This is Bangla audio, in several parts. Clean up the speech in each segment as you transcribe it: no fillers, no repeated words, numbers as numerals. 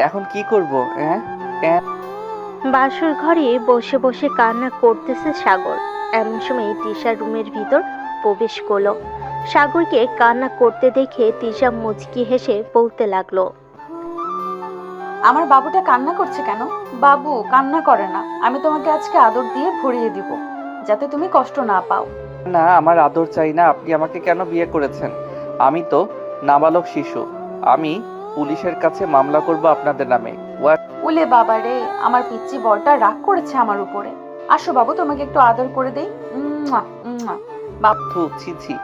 এখন কি করব? হ্যাঁ হ্যাঁ। বাসর ঘরে বসে বসে কান্না করতেছে সাগর। এমন সময় তিশা রুমের ভিতর প্রবেশ করলো। সাগরকে কান্না করতে দেখে তিশা মুচকি হেসে বলতে লাগলো, আমার বাবুটা কান্না করছে কেন? বাবু কান্না করে না, আমি তোমাকে আজকে আদর দিয়ে ভরিয়ে দিব, যাতে তুমি কষ্ট না পাও। না, আমার আদর চাই না। আপনি আমাকে কেন বিয়ে করেছেন? আমি তো নাবালক শিশু। আমি পুলিশের কাছে মামলা করব আপনাদের নামে। উলে বাবা রে, আমার পিচ্চি বরটা রাগ করেছে আমার উপরে। আসো বাবু, তোমাকে একটু আদর করে দেই। উম্মুয়া, উম্মুয়া। থু, ছি ছি,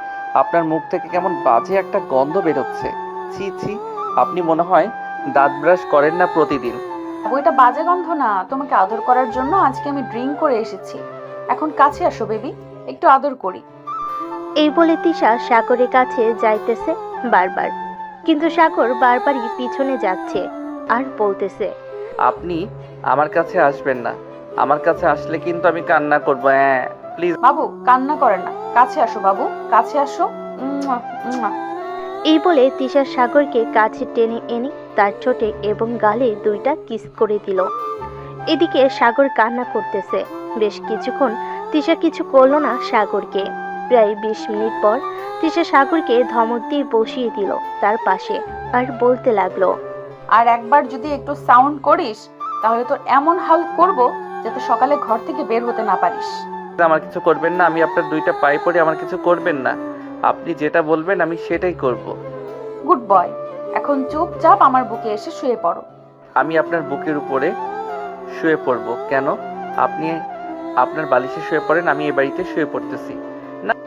আপনার মুখ থেকে কেমন বাজে একটা গন্ধ বেরোচ্ছে। ছি ছি, আপনি মনে হয় দাঁত ব্রাশ করেন না প্রতিদিন। বাবু, এটা বাজে গন্ধ না, তোমাকে আদর করার জন্য আজকে আমি ড্রিঙ্ক করে এসেছি। এখন কাছে আসো বেবি, একটু আদর করি। এই বলে তিশা সাগরের কাছে যাইতেছে বারবার, কিন্তু সাগর বারবারই পিছনে যাচ্ছে আর বলতেছে, আপনি আমার কাছে আসবেন না। আমার কাছে আসলে কিন্তু আমি কান্না করবো। হ্যাঁ প্লিজ। বাবু কান্না করে না, কাছে আসো বাবু, কাছে আসো। উম্মুয়া, উম্মুয়া। এই বলে তিশা সাগরকে কাছে টেনে এনে তার ঠোঁটে এবং গালে দুইটা কিস করে দিল। এদিকে সাগর কান্না করতেছে। বেশ কিছুক্ষণ তিশা কিছু করলো না সাগরকে। প্রায় 20 মিনিট পর তিশা সাগরকে ধমক দিয়ে বসিয়ে দিল তার পাশে আর বলতে লাগলো, আর একবার যদি একটু সাউন্ড করিস, তাহলে তোর এমন হাল করব যাতে সকালে ঘর থেকে বের হতে না পারিস। আমার কিছু করবেন না। আমি আপনার দুইটা পায়ে পড়ে, আমার কিছু করবেন না। আপনি যেটা বলবেন আমি সেটাই করব। গুড বয়, এখন চুপচাপ আমার বুকে এসে শুয়ে পড়ো। আমি আপনার বুকের উপরে শুয়ে পড়ব কেন? আপনি আপনার বালিশে শুয়ে পড়েন, আমি এই বাড়িতে শুয়ে পড়তেছি।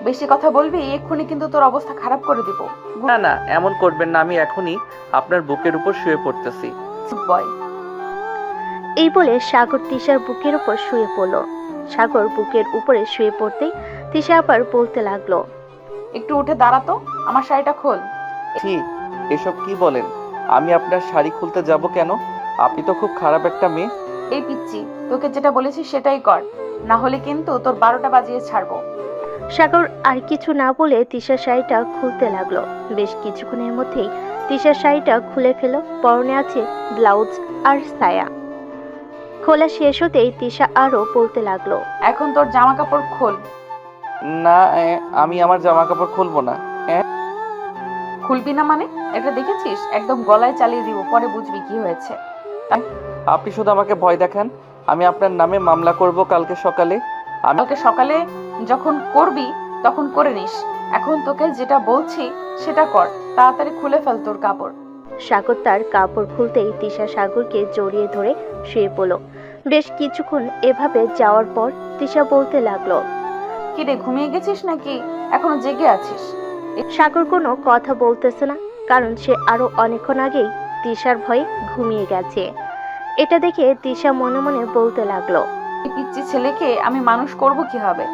বেশি কথা বলবি, এক্ষুনি কিন্তু তোর অবস্থা খারাপ করে দিব। না না, এমন করবেন না। আমি এখনই আপনার বুকের উপর শুয়ে পড়তেছি। Good boy. এই বলে সাগর তিশার বুকের উপর শুয়ে পড়ল। সাগর বুকের উপরে শুয়ে পড়তেই তিশা আবার বলতে লাগলো, একটু উঠে দাঁড়াতো, আমার শাড়িটা খোল। ঠিক, এসব কি বলেন? আমি আপনার শাড়ি খুলতে যাব কেন? আপনি তো খুব খারাপ একটা মেয়ে। এই পিচ্চি, তোকে যেটা বলেছি সেটাই কর, না হলে কিন্তু তোর 12টা বাজিয়ে ছাড়বো। সাগর আর কিছু না বলে তিশার শাড়িটা খুলতে লাগলো। বেশ কিছুক্ষণের মধ্যেই তিশার শাড়িটা খুলে ফেল। পরনে আছে ব্লাউজ আর সায়া। খোলা শেষ হতেই তিশা আরো বলতে লাগলো, এখন তোর জামা কাপড় খোল। না, আমি আমার জামা কাপড় খুলবো না। খুলবি না মানে? এটা দেখেছিস, একদম গলায় চালিয়ে দিব, পরে বুঝবি কি হয়েছে। আপনি শুধু আমাকে ভয় দেখান। আমি আপনার নামে মামলা করব কালকে সকালে। কালকে সকালে যখন করবি তখন করে নিস। এখন তোকে যেটা বলছি সেটা কর, তাড়াতাড়ি খুলে ফেল তোর কাপড়। সাগর তার কাপড় খুলতেই তিশা সাগরকে জড়িয়ে ধরে শুয়ে পড়ল। বেশ কিছুক্ষণ এভাবে যাওয়ার পর তিশা বলতে লাগলো, কিরে, ঘুমিয়ে গেছিস নাকি এখনো জেগে আছিস? সাগর কোনো কথা বলতেছে না, কারণ সে আরো অনেকক্ষণ আগেই তিশার ভয়ে ঘুমিয়ে গেছে। এটা দেখে তিশা মনে মনে বলতে লাগলো, এই পিচ্চি ছেলেকে আমি মানুষ করব কিভাবে?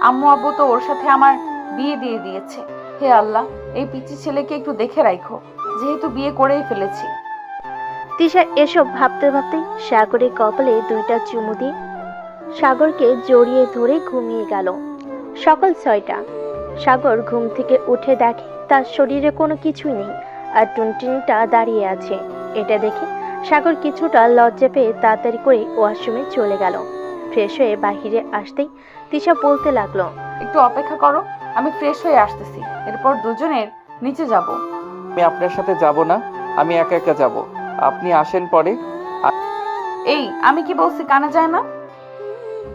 আম্মু আব্বু তো ওর সাথে আমার বিয়ে দিয়ে দিয়েছে। হে আল্লাহ, এই পিচ্চি ছেলেকে একটু দেখে রাখো, যেহেতু বিয়ে করেই ফেলেছি। তিশা এসব ভাবতে ভাবতে সাগরের কপালে দুইটা চুমু দিয়ে সাগরকে জড়িয়ে ধরে ঘুমিয়ে গেল। সকাল 6টা। সাগর ঘুম থেকে উঠে দেখে তার শরীরে কোনো কিছুই নেই আর টুনটুনিটা দাঁড়িয়ে আছে। এটা দেখে সাগর কিছুটা লজ্জা পেয়ে তাড়াতাড়ি করে ওয়াশরুমে চলে গেল। ফ্রেশ হয়ে বাহিরে আসতেই তিশা বলতে লাগলো, একটু অপেক্ষা করো, আমি ফ্রেশ হয়ে আসতেছি, এরপর দুজনের নিচে যাব। আমি আপনার সাথে যাব না। আমি একা একা যাব। আপনি আসেন পরে। এই, আমি কি বলছি কানে যায় না?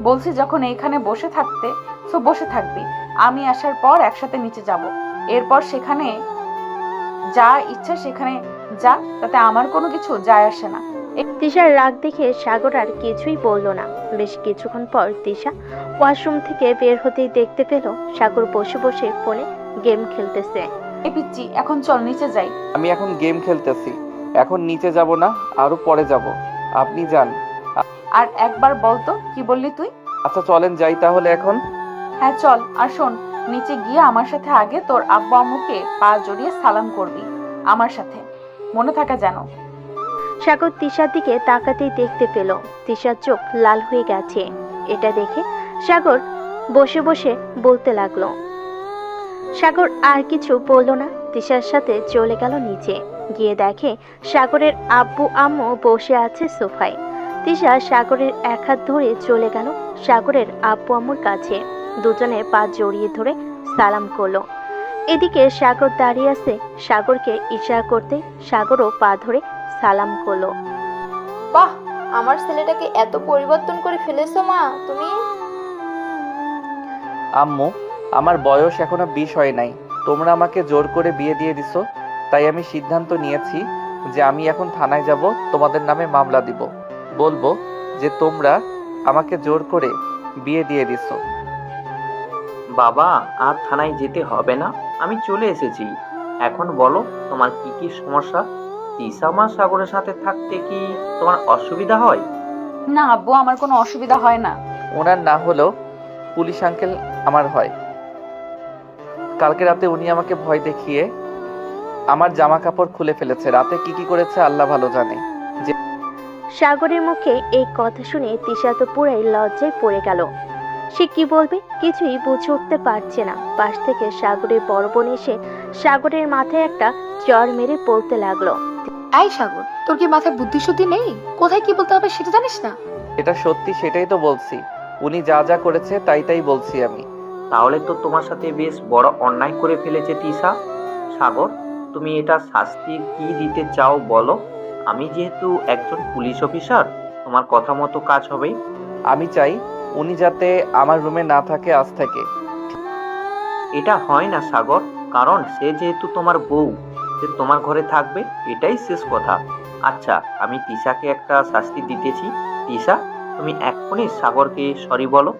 বলছি যখন এইখানে বসে থাকতে, সো বসে থাকবি। আমি আসার পর একসাথে নিচে যাব, এরপর সেখানে যা ইচ্ছা সেখানে যা, তাতে আমার কোনো কিছু যায় আসে না। তিশার রাগ দেখে সাগর আর কিছুই বলল না। বেশ কিছুক্ষণ পর তিশা ওয়াশরুম থেকে বের হতেই দেখতে পেল সাগর বসে বসে ফোনে গেম খেলতেছে। এই পিচ্চি, এখন চল নিচে যাই। আমি এখন গেম খেলতেছি। এখন নিচে যাব না, আরো পরে যাব। আপনি যান। আর একবার বলতো কি বললি তুই? আচ্ছা চলেন যাই তাহলে এখন। হ্যাঁ চল, আর শোন, নিচে গিয়ে আমার সাথে আগে তোর আব্বু আম্মুকে পা জড়িয়ে সালাম করবি আমার সাথে, মনে থাকে যেন। সাগর তিশার দিকে তাকাতেই দেখতে পেল তিশার চোখ লাল হয়ে গেছে। এটা দেখে সাগর বসে বসে বলতে লাগলো। সাগর আর কিছু বলল না, তিশার সাথে চলে গেল নিচে। গিয়ে দেখে সাগরের আব্বু আম্মু বসে আছে সোফায়। তিশা সাগরের এক হাত ধরে চলে গেল সাগরের আব্বু আম্মুর কাছে। দুজনে পা জড়িয়ে ধরে সালাম করলো। এদিকে সাগর দাঁড়িয়ে আছে। সাগরকে ইশারা করতে সাগরও পা ধরে সালাম করলো। বাহ, আমার ছেলেটাকে এত পরিবর্তন করে ফেলেছো মা তুমি। আম্মু, আমার বয়স এখনো 20 হয় নাই। তোমরা আমাকে জোর করে বিয়ে দিয়ে দিছো, তাই আমি সিদ্ধান্ত নিয়েছি যে আমি এখন থানায় যাব, তোমাদের নামে মামলা দিব। বলবো যে তোমরা আমাকে জোর করে বিয়ে দিয়ে দিছো। বাবা, আর থানায় যেতে হবে না, আমি চলে এসেছি। এখন বলো তোমার কি কি সমস্যা? তিশা মা সাগরের সাথে থাকতে কি তোমার অসুবিধা হয়? না আব্বু, আমার কোনো অসুবিধা হয় না। ওনার না হলেও পুলিশ আঙ্কেল আমার হয়। কালকে রাতে উনি আমাকে ভয় দেখিয়ে আমার জামা কাপড় খুলে ফেলেছে। রাতে কি কি করেছে আল্লাহ ভালো জানে। সাগরের মুখে এই কথা শুনে তিশা তো পুরাই লজ্জায় পড়ে গেল। সে কি বলবে কিছুই বুঝে উঠতে পারছে না। পাশ থেকে সাগরের বড় বোন এসে সাগরের মাথায় একটা চড় মেরে বলতে লাগলো। এই সাগর, তোর কি মাথায় বুদ্ধি শুদ্ধি নেই? কোথায় কি বলতে হবে সেটা জানিস না? এটা সত্যি, সেটাই তো বলছি। উনি যা যা করেছে তাই তাই বলছি আমি। তাহলে তো তোমার সাথে বেশ বড় অন্যায় করে ফেলেছে তিশা। সাগর, তুমি এটা শাস্তি কি দিতে চাও বলো? আমি যেহেতু একজন পুলিশ অফিসার, তোমার কথা মতো কাজ হবে। আমি চাই উনি যাতে আমার রুমে না থাকে আজ থেকে। এটা হয় না সাগর, কারণ সে যেহেতু তোমার বউ, সে তোমার ঘরে থাকবে, এটাই শেষ কথা। আচ্ছা, আমি তিশাকে একটা শাস্তি দিতেছি। তিশা, তুমি এক্ষুনি সাগরকে সরি বলো।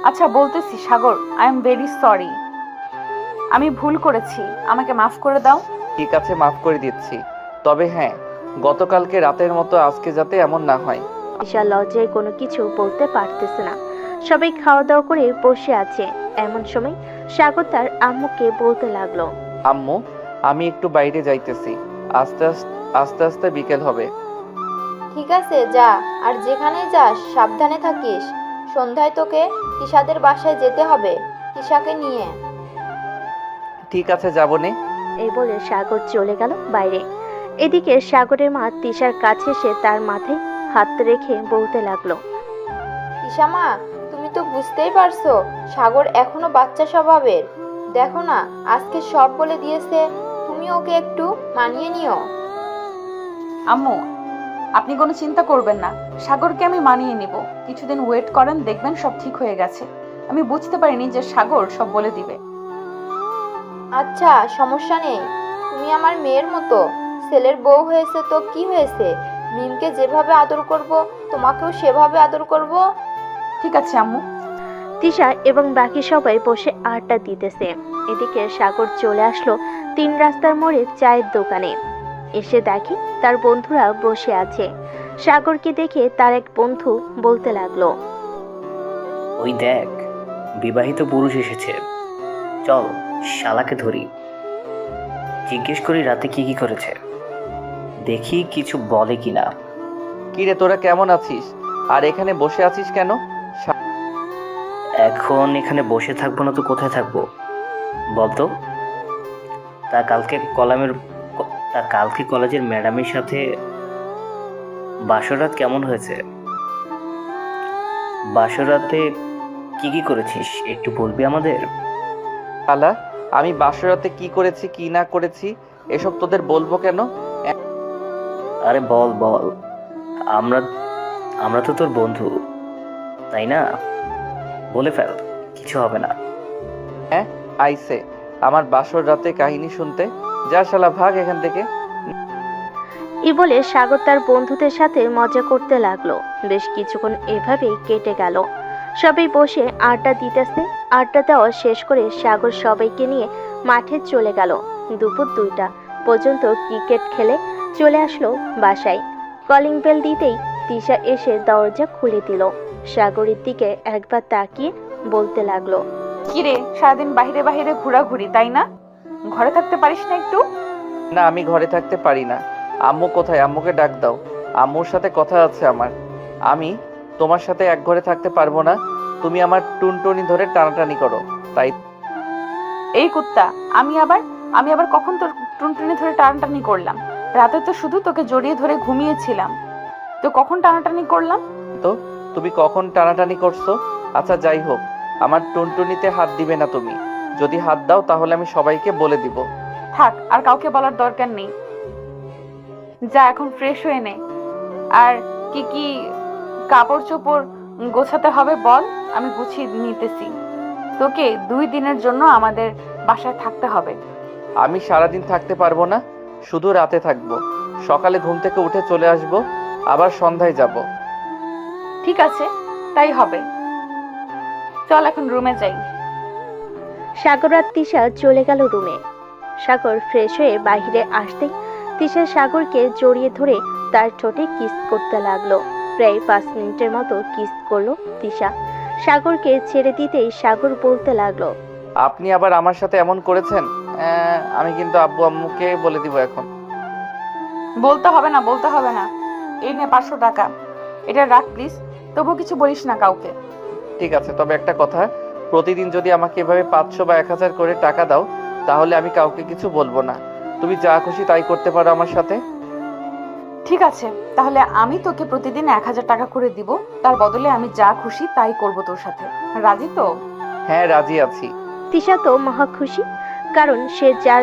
আচ্ছা বলতেছি সাগর, আই এম ভেরি সরি। আমি ভুল করেছি, আমাকে মাফ করে দাও। ঠিক আছে, মাফ করে দিচ্ছি। তবে হ্যাঁ, গতকালকে রাতের মতো আজকে যাতে এমন না হয়। তিশা লজ্জায় কোনো কিছু বলতে পারতেছে না। সবাই খাওয়া দাওয়া করে বসে আছে। এমন সময় সাগর তার আম্মুকে বলতে লাগলো। আম্মু, আমি একটু বাইরে যাইতেছি। আস্তে আস্তে আস্তে বিকেল হবে। ঠিক আছে যা, আর যেখানেই যাস সাবধানে থাকিস। সন্ধ্যায় তোকে তিশাদের বাসায় যেতে হবে তিশাকে নিয়ে। ঠিক আছে, যাবো নে। এই বলে সাগর চলে গেল বাইরে। এদিকে সাগরের মা তিশার কাছে এসে তার মাথায় হাত রেখে বলতে লাগলো। তিশা মা, তুমি তো বুঝতেই পারছো সাগর এখনো বাচ্চা স্বভাবের। দেখো না, আজকে সব বলে দিয়েছে, তুমি ওকে একটু মানিয়ে নিও। আম্মু, আপনি কোনো চিন্তা করবেন না, সাগরকে আমি মানিয়ে নিব। কিছুদিন ওয়েট করেন, দেখবেন সব ঠিক হয়ে গেছে। আমি বুঝতে পারিনি যে সাগর সব বলে দিবে। আচ্ছা, সমস্যা নেই। তুমি আমার মেয়ের মতো। ছেলের বউ হয়েছে তো কি হয়েছে, মিমকে যেভাবে আদর করব তোমাকেও সেভাবে আদর করব। ঠিক আছে আম্মু। তিশা এবং বাকি সবাই বসে আড্ডা দিতেছে। এদিকে সাগর চলে আসলো 3 রাস্তার মোড়ে চায়ের দোকানে। এসে দেখে তার বন্ধুরা বসে আছে। সাগরকে দেখে তার এক বন্ধু বলতে লাগলো। ওই দেখ, বিবাহিত পুরুষ এসেছে। চল শালাকে ধরি, জিজ্ঞেস করি রাতে কি কি করেছে, দেখি কিছু বলে কিনা। কিরে, তোরা কেমন আছিস? আর এখানে বসে আছিস কেন? এখন এখানে বসে থাকবো না তো কোথায় থাকবো বলতো? তা কালকে কলেজের ম্যাডামের সাথে বাসরাত কেমন হয়েছে? বাসরাতে কি কি করেছিস একটু বলবি আমাদের? শালা, আমি বাসরাতে কি করেছি কি না করেছি এসব তোদের বলবো কেন? আরে বল বল, আমরা তো তোর বন্ধু, তাই না? বলে ফেল, কিছু হবে না। হ্যাঁ, আইসে আমার বাসর রাতে কাহিনী শুনতে। যা শালা, ভাগ এখান থেকে। এই বলে সাগর তার বন্ধুদের সাথে মজা করতে লাগলো। বেশ কিছুক্ষণ এভাবেই কেটে গেল। সবাই বসে আড্ডা দিতেছে। আড্ডা দেওয়া শেষ করে সাগর সবাইকে নিয়ে মাঠে চলে গেল। দুপুর 2টা পর্যন্ত ক্রিকেট খেলে চলে আসলো বাসায়। কলিং বেল দিতেই তিশা এসে দরজা খুলে দিল। সাগরের দিকে একবার তাকিয়ে বলতে লাগলো। কিরে, সারাদিন বাহিরে বাহিরে ঘোরাঘুরি, তাই না? ঘরে থাকতে পারিস না একটু? না, আমি ঘরে থাকতে পারি না। আম্মু কোথায়? আম্মুকে ডাক দাও। আম্মুর সাথে কথা আছে আমার। আমি তোমার সাথে এক ঘরে থাকতে পারবো না। তুমি আমার টুনটুনি ধরে টানাটানি করো, তাই। এই কুত্তা, আমি আবার কখন তোর টুনটুনি ধরে টানাটানি করলাম? রাতে তো শুধু তোকে জড়িয়ে ধরে ঘুমিয়েছিলাম, তো কখন টানাটানি করলাম? তো তুমি কখন টানাটানি করছো? আচ্ছা যাই হোক, আমার টুনটুনিতে হাত দিবে না তুমি। যদি হাত দাও তাহলে আমি সবাইকে বলে দিব। থাক, আর কাউকে বলার দরকার নেই। যা এখন ফ্রেশ হয়ে নে, আর কি কি কাপড় চোপড় গোছাতে হবে বল, আমি গুছিয়ে নিতেছি। তোকে 2 দিনের জন্য আমাদের বাসায় থাকতে হবে। আমি সারাদিন থাকতে পারবো না, শুধু রাতে থাকবো। সকালে ঘুম থেকে উঠে চলে আসবো, আবার সন্ধ্যায় যাব। ঠিক আছে, তাই হবে। চল এখন রুমে যাই। সাগর আর তিশা চলে গেল রুমে। সাগর ফ্রেশ হয়ে বাইরে আসতেই তিশা সাগরকে জড়িয়ে ধরে তার ঠোঁটে কিস করতে লাগলো। প্রায় 5 মিনিটের মতো কিস করলো তিশা। সাগরকে ছেড়ে দিতেই সাগর বলতে লাগলো, আপনি আবার আমার সাথে এমন করেছেন? আমি কিন্তু আব্বু আম্মুকে বলে দিব এখন। বলতে হবে না, বলতে হবে না। এই নে 500 টাকা, এটা রাখ প্লিজ। তবু কিছু বলিস না কাউকে। ঠিক আছে, তবে একটা কথা, প্রতিদিন যদি আমাকে এভাবে 500 বা 1000 করে টাকা দাও তাহলে আমি কাউকে কিছু বলবো না। তুমি যা খুশি তাই করতে পারো আমার সাথে। ঠিক আছে, তাহলে আমি তোকে প্রতিদিন 1000 টাকা করে দিব, তার বদলে আমি যা খুশি তাই করব তোর সাথে। রাজি তো? হ্যাঁ, রাজি আছি। তিশা তো মহা খুশি, কারণ সে যা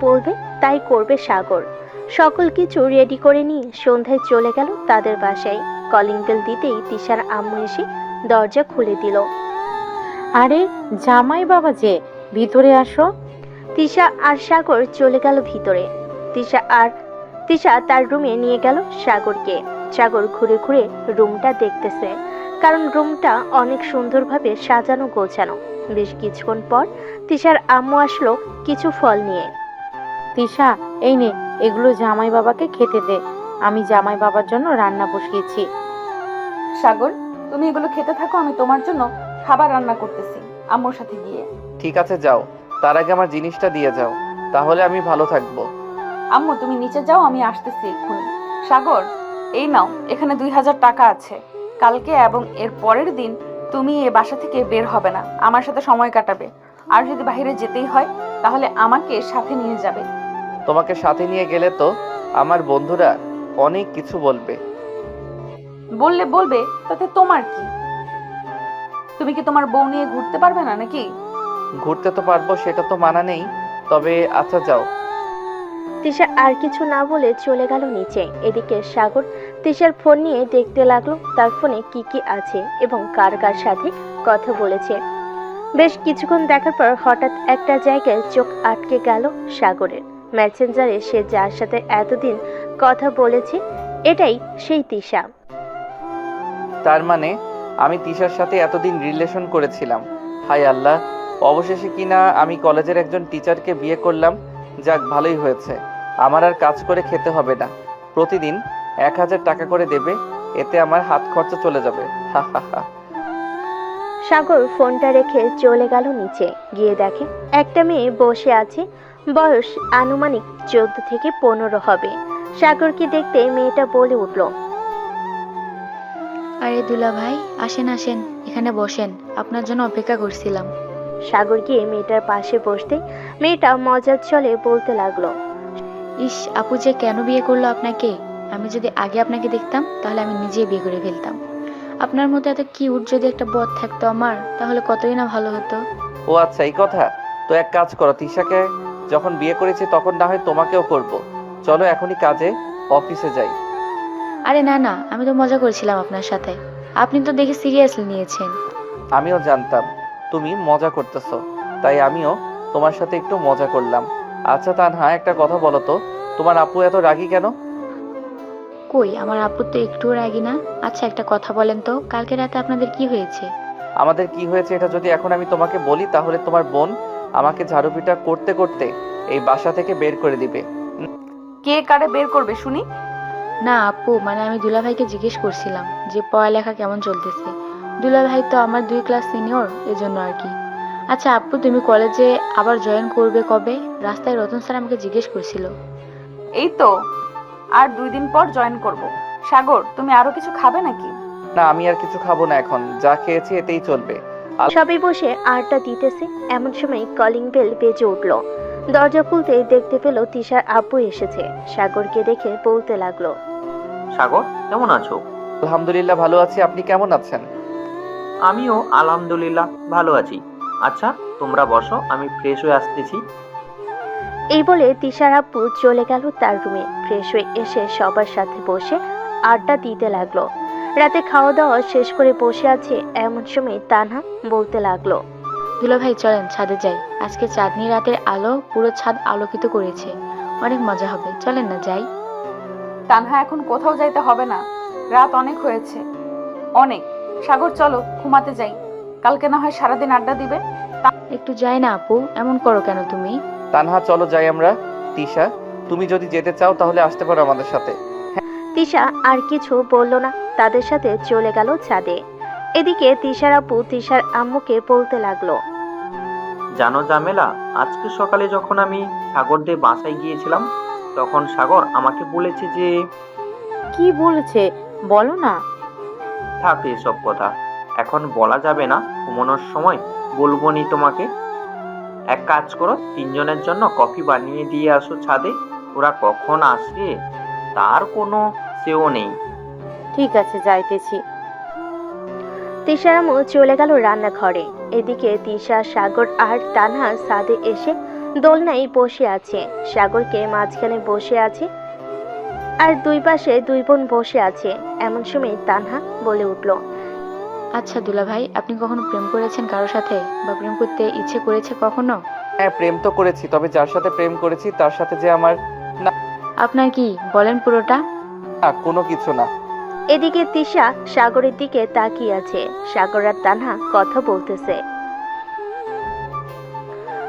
বলবে তাই করবে সাগর। সকল কিছু রেডি করে নিয়ে সন্ধ্যায় চলে গেল তাদের বাসায়। কলিং বেল দিতেই তিশার আম্মু এসে দরজা খুলে দিল। আরে জামাই বাবা যে, ভিতরে আসো। তিশা আর সাগর চলে গেল ভিতরে। তিশা তার রুমে নিয়ে গেল সাগরকে। সাগর ঘুরে ঘুরে রুমটা দেখতেছে, কারণ রুমটা অনেক সুন্দরভাবে সাজানো গোছানো। বেশ কিছুক্ষণ পর তিশার আম্মু আসলো কিছু ফল নিয়ে। তিশা, এই নে, এগুলো জামাই বাবাকে খেতে দে। আমি জামাই বাবার জন্য রান্না বসিয়েছি। সাগর, তুমি এগুলো খেতে থাকো, আমি তোমার জন্য খাবার রান্না করতেছি আম্মুর সাথে গিয়ে। ঠিক আছে, যাও। তার আগে আমার জিনিসটা দিয়ে যাও, তাহলে আমি ভালো থাকবো। আম্মু তুমি নিচে যাও, আমি আসতেছি এক্ষুনি। সাগর, এই নাও, এখানে 2000 টাকা আছে। কালকে এবং এর পরের দিন তুমি এ বাসা থেকে বের হবে না, আমার সাথে সময় কাটাবে। আর যদি বাইরে যেতেই হয় তাহলে আমাকে সাথে নিয়ে যাবে। তোমাকে সাথে নিয়ে গেলে তো আমার বন্ধুরা অনেক কিছু বলবে। বললে বলবে, তাতে তোমার কি? তুমি কি তোমার বউ নিয়ে ঘুরতে পারবে না নাকি? ঘুরতে তো পারবো, সেটা তো মানা নেই। তবে আচ্ছা যাও। তিশা আর কিছু না বলে চলে গেল নিচে। এদিকে সাগর তিশার ফোন নিয়ে দেখতে লাগলো তার ফোনে কি কি আছে এবং কার কার সাথে কথা বলেছে। বেশ কিছুক্ষণ দেখার পর হঠাৎ একটা জায়গায় চোখ আটকে গেল সাগরের। মেসেঞ্জারে সে যার সাথে এতদিন কথা বলেছে এটাই সেই তিশা। তার মানে আমি তিশার সাথে এতদিন রিলেশন করেছিলাম। হায় আল্লাহ, অবশেষে কিনা আমি কলেজের একজন টিচারকে বিয়ে করলাম। যাক, ভালোই হয়েছে। আমার আর কাজ করে খেতে হবে না, প্রতিদিন 1000 টাকা করে দেবে, এতে আমার হাত খরচা চলে যাবে। হা হা হা। সাগর ফোনটা রেখে চলে গেল নিচে। গিয়ে দেখে একটা মেয়ে বসে আছে, বয়স আনুমানিক 14 থেকে 15 হবে। সাগরকে দেখতে মেয়েটা বলে উঠল, আরে দুলা ভাই, আসেন আসেন, এখানে বসেন, আপনার জন্য অপেক্ষা করছিলাম। সাগর গিয়ে মেয়েটার পাশে বসতে মেয়েটা মজার ছলে বলতে লাগলো, ইস, আপু যে কেন বিয়ে করলো আপনাকে? আমি যদি আগে আপনাকে দেখতাম তাহলে আমি নিজেই বিয়ে করে ফেলতাম। আপনার মতো এত কিউট যদি একটা বর থাকতো আমার, তাহলে কতই না ভালো হতো। ও আচ্ছা, এই কথা। তো এক কাজ করো, তিশাকে যখন বিয়ে করেছি তখন না হয় তোমাকেও করব। চলো এখনই কাজে, অফিসে যাই। আরে না না, আমি তো মজা করেছিলাম আপনার সাথে, আপনি তো দেখে সিরিয়াসলি নিয়েছেন। আমিও জানতাম তুমি মজা করতেছো, তাই আমিও তোমার সাথে একটু মজা করলাম। আচ্ছা তানহা, একটা কথা বলো তো, তোমার আপু এত রাগী কেন? কই, আমার আপু তো একটুও রাগি না। আচ্ছা একটা কথা বলেন তো, কালকে রাতে আপনাদের কি হয়েছে? আমাদের কি হয়েছে এটা যদি এখন আমি তোমাকে বলি তাহলে তোমার বোন আমাকে ঝাড়ুপিটা করতে করতে এই বাসা থেকে বের করে দিবে। কে কারে বের করবে শুনি? না আপু, মানে আমি দুলা ভাইকে জিজ্ঞেস করছিলাম যে পড়ালেখা কেমন চলতেছে। দুলা ভাই তো আমার 2 ক্লাস সিনিয়র, এজন্য আর কি। আচ্ছা আপু, তুমি কলেজে আবার জয়েন করবে কবে? রাস্তায় রতন স্যার আমাকে জিজ্ঞেস করছিল। এই তো আর 2 দিন পর জয়েন করব। সাগর, তুমি আরো কিছু খাবে নাকি? না, আমি আর কিছু খাবো না, এখন যা খেয়েছি এতেই চলবে। সবাই বসে আড্ডা দিতেছে। এমন সময় কলিং বেল বেজে উঠল। দরজা খুলতেই দেখতে পেল তিশার আব্বু এসেছে। সাগরকে দেখে বলতে লাগলো, সাগর, কেমন আছো? আলহামদুলিল্লাহ ভালো আছি, আপনি কেমন আছেন? আমিও আলহামদুলিল্লাহ ভালো আছি। আচ্ছা, তোমরা বসো, আমি ফ্রেশ হয়ে আসতেছি। এই বলে তিশার আব্বু চলে গেল তার রুমে। ফ্রেশ হয়ে এসে সবার সাথে বসে আড্ডা দিতে লাগলো। রাতে খাওয়া দাওয়া শেষ করে বসে আছে এমন সময় তানহা বলতে লাগলো, দুলাভাই চলেন ছাদে যাই, আজকে চাঁদনি রাতের আলো পুরো ছাদ আলোকিত করেছে, অনেক মজা হবে, চলেন না যাই। তানহা এখন কোথাও যাইতে হবে না, রাত অনেক হয়েছে, অনেক। সাগর চলো ঘুমাতে যাই, কালকে না হয় সারাদিন আড্ডা দিবে। একটু যাই না আপু, এমন করো কেন তুমি? তানহা চলো যাই আমরা। তিশা, তুমি যদি যেতে চাও তাহলে আসতে পারো আমাদের সাথে। তিশা আর কিছু বলল না, তাদের সাথে চলে গেল ছাদে। এদিকে তিশার আব্বু তিশার আম্মুকে বলতে লাগলো, জানো জামেলা, আজকে সকালে যখন আমি সাগরদের বাসায় গিয়েছিলাম, তখন সাগর আমাকে বলেছে যে কি বলেছে বলো না। থাক এসব কথা, এখন বলা যাবে না, ঘুমানোর সময় বলবো নি তোমাকে। এক কাজ করো, তিনজনের জন্য কফি বানিয়ে দিয়ে আসো ছাদে। ওরা কখন আসে তার কোনো সেও নেই। ঠিক আছে যাইতেছি। তিশার আম্মু চলে গেল রান্নাঘরে। এদিকে তিশা, সাগর আর তানহা ছাদে এসে দোলনায় বসে আছে। সাগরকে মাঝখানে বসে আছে আর দুই পাশে দুই বোন বসে আছে। এমন সময় তানহা বলে উঠল, আচ্ছা দুলাভাই, আপনি কখনো প্রেম করেছেন কারোর সাথে, বা প্রেম করতে ইচ্ছে করেছে কখনো? হ্যাঁ, প্রেম তো করেছি, তবে যার সাথে প্রেম করেছি তার সাথে যে আমার আপনার কি বলেন পুরোটা। কোনো কিছু না। এদিকে তিশা সাগরের দিকে তাকিয়ে আছে। সাগর আর তানহা কথা বলতেছে।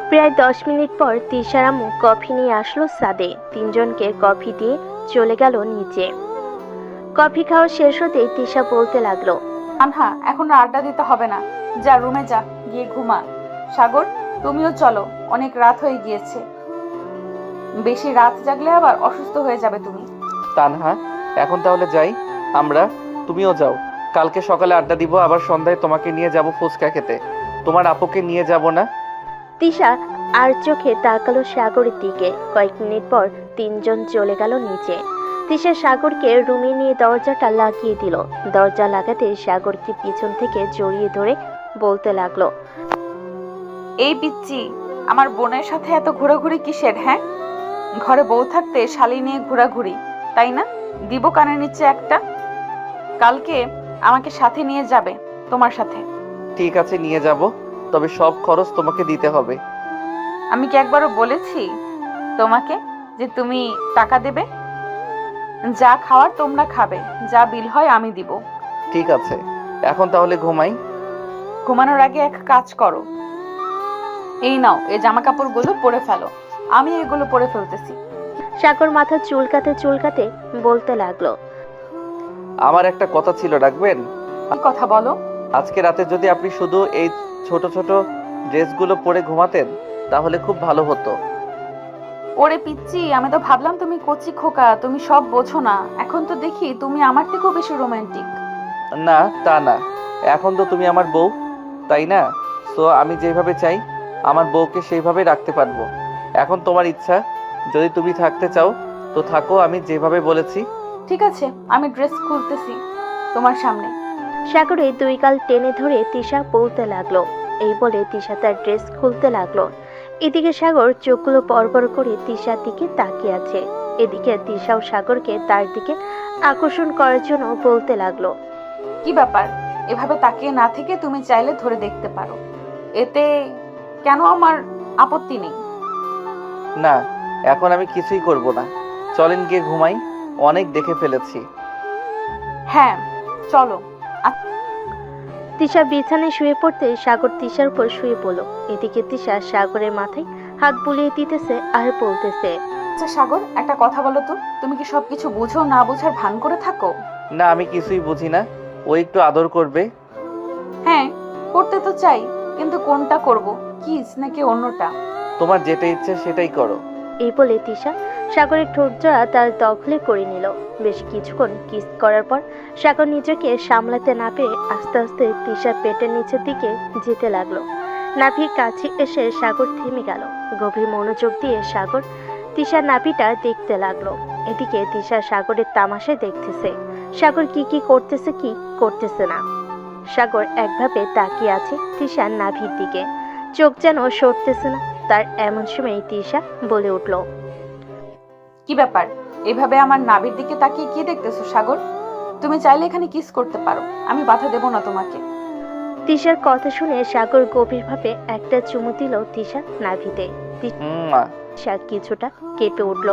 প্রায় 10 মিনিট পর তিশার আম্মু কফি নিয়ে আসলো ছাদে। তিনজনকে কফি দিয়ে চলে গেল নিচে। কফি খাওয়া শেষ হতেই তিশা বলতে লাগলো, তানহা এখন আর আড্ডা দিতে হবে না, যা রুমে যা, গিয়ে ঘুমা। সাগর তুমিও চলো, অনেক রাত হয়ে গিয়েছে, বেশি রাত জাগলে আবার অসুস্থ হয়ে যাবে তুমি। তানহা, এখন তাহলে যাই আমরা, তুমিও যাও। কালকে সকালে আড্ডা দিব, আবার সন্ধ্যায় তোমাকে নিয়ে যাব ফুচকা খেতে। তোমার আপুকে নিয়ে যাব না? তিশা আর চোখে তাকালো সাগরের দিকে। কয়েক মিনিট পর তিনজন চলে গেল নিচে। তিশা সাগরকে রুমে নিয়ে দরজাটা লাগিয়ে দিল। দরজা লাগাতে সাগরকে পিছন থেকে জড়িয়ে ধরে বলতে লাগলো, এই পিচ্চি, আমার বোনের সাথে এত ঘোরাঘুরি কিসের? হ্যাঁ, ঘরে বউ থাকতে শালি নিয়ে ঘোরাঘুরি, তাই না? দিব কানের নিচে একটা। কালকে আমাকে সাথে নিয়ে যাবে তোমার সাথে। ঠিক আছে, নিয়ে যাব, তবে সব খরচ তোমাকে দিতে হবে। আমি কি একবারও বলেছি তোমাকে যে তুমি টাকা দেবে? যা খাওয়ার তোমরা খাবে, যা বিল হয় আমি দিব। ঠিক আছে, এখন তাহলে ঘুমাই। ঘুমানোর আগে এক কাজ করো, এই নাও, এই জামা কাপড়গুলো পরে ফেলো, আমি এগুলো পরে ফেলতেছি। সাগর মাথা চুলকাতে চুলকাতে বলতে লাগলো, আমার একটা কথা ছিল, রাখবেন? কি কথা বলো? আজকে রাতে যদি আপনি শুধু এই ছোট ছোট ড্রেসগুলো পরে ঘুমাতেন তাহলে খুব ভালো হতো। ওরে পিচ্চি, আমি তো ভাবলাম তুমি কচি খোকা, তুমি সব বোঝো না। এখন তো দেখি তুমি আমার থেকেও বেশি রোমান্টিক। না, তা না, এখন তো তুমি আমার বউ, তাই না? সো আমি যেভাবে চাই আমার বউকে সেইভাবে রাখতে পারবো। এখন তোমার ইচ্ছা, যদি তুমি থাকতে চাও তো থাকো, আমি যেভাবে বলেছি। ঠিক আছে, আমি ড্রেস খুলতেছি তোমার সামনে। সাগরের দুই গাল টেনে ধরে তিশা বলতে লাগলো। এই বলে তিশা তার ড্রেস খুলতে লাগলো। এদিকে সাগর চোখগুলো পরপর করে তিশার দিকে তাকিয়ে আছে। এদিকে তিশাও সাগরকে তার দিকে আকর্ষণ করার জন্য বলতে লাগলো, কি ব্যাপার? এভাবে তাকিয়ে না থেকে তুমি চাইলে ধরে দেখতে পারো, এতে কেন আমার আপত্তি নেই। না, এখন আমি কিছুই করব না, চলেন গিয়ে ঘুমাই, অনেক দেখে ফেলেছি। হ্যাঁ চলো। তিশা বিছানায় শুয়ে পড়তে সাগর তিশার উপর শুয়ে পড়লো। এদিকে তিশা সাগরের মাথায় হাত বুলিয়ে দিতেছে আর বলতেছে, আচ্ছা সাগর, একটা কথা বলো তো, তুমি কি সবকিছু বুঝো না বুঝার ভান করে থাকো? না, আমি কিছুই বুঝি না। ও একটু আদর করবে। হ্যাঁ, করতে তো চাই, কিন্তু কোনটা করব, কিস নাকি অন্যটা? তোমার যেটা ইচ্ছে সেটাই করো। এই বলে তিশা সাগরের ঠোঁট জোড়া তার দখলে করে নিল। বেশ কিছুক্ষণ কিস করার পর সাগর নিজেকে সামলাতে না পেরে আস্তে আস্তে তিশার পেটের নিচের দিকে যেতে লাগলো। নাভির কাছে এসে সাগর থেমে গেল। গভীর মনোযোগ দিয়ে সাগর তিশার নাভিটা দেখতে লাগলো। এদিকে তিশা সাগরের তামাশায় দেখতেছে সাগর কি করতেছে কি করতেছে না। সাগর একভাবে তাকিয়ে আছে তিশার নাভির দিকে, চোখ যেন সরতেছে না তার। এমন সময় তিশা বলে উঠল, কি ব্যাপার, এভাবে আমার নাভির দিকে তাকিয়ে কি দেখতেছো সাগর? তুমি চাইলে এখানে কিস করতে পারো, আমি বাধা দেব না তোমাকে। তিশার কথা শুনে সাগর গভীরভাবে একটা চুমু দিল তিশার নাভিতে। মা। তিশা কিছুটা কেঁপে উঠল,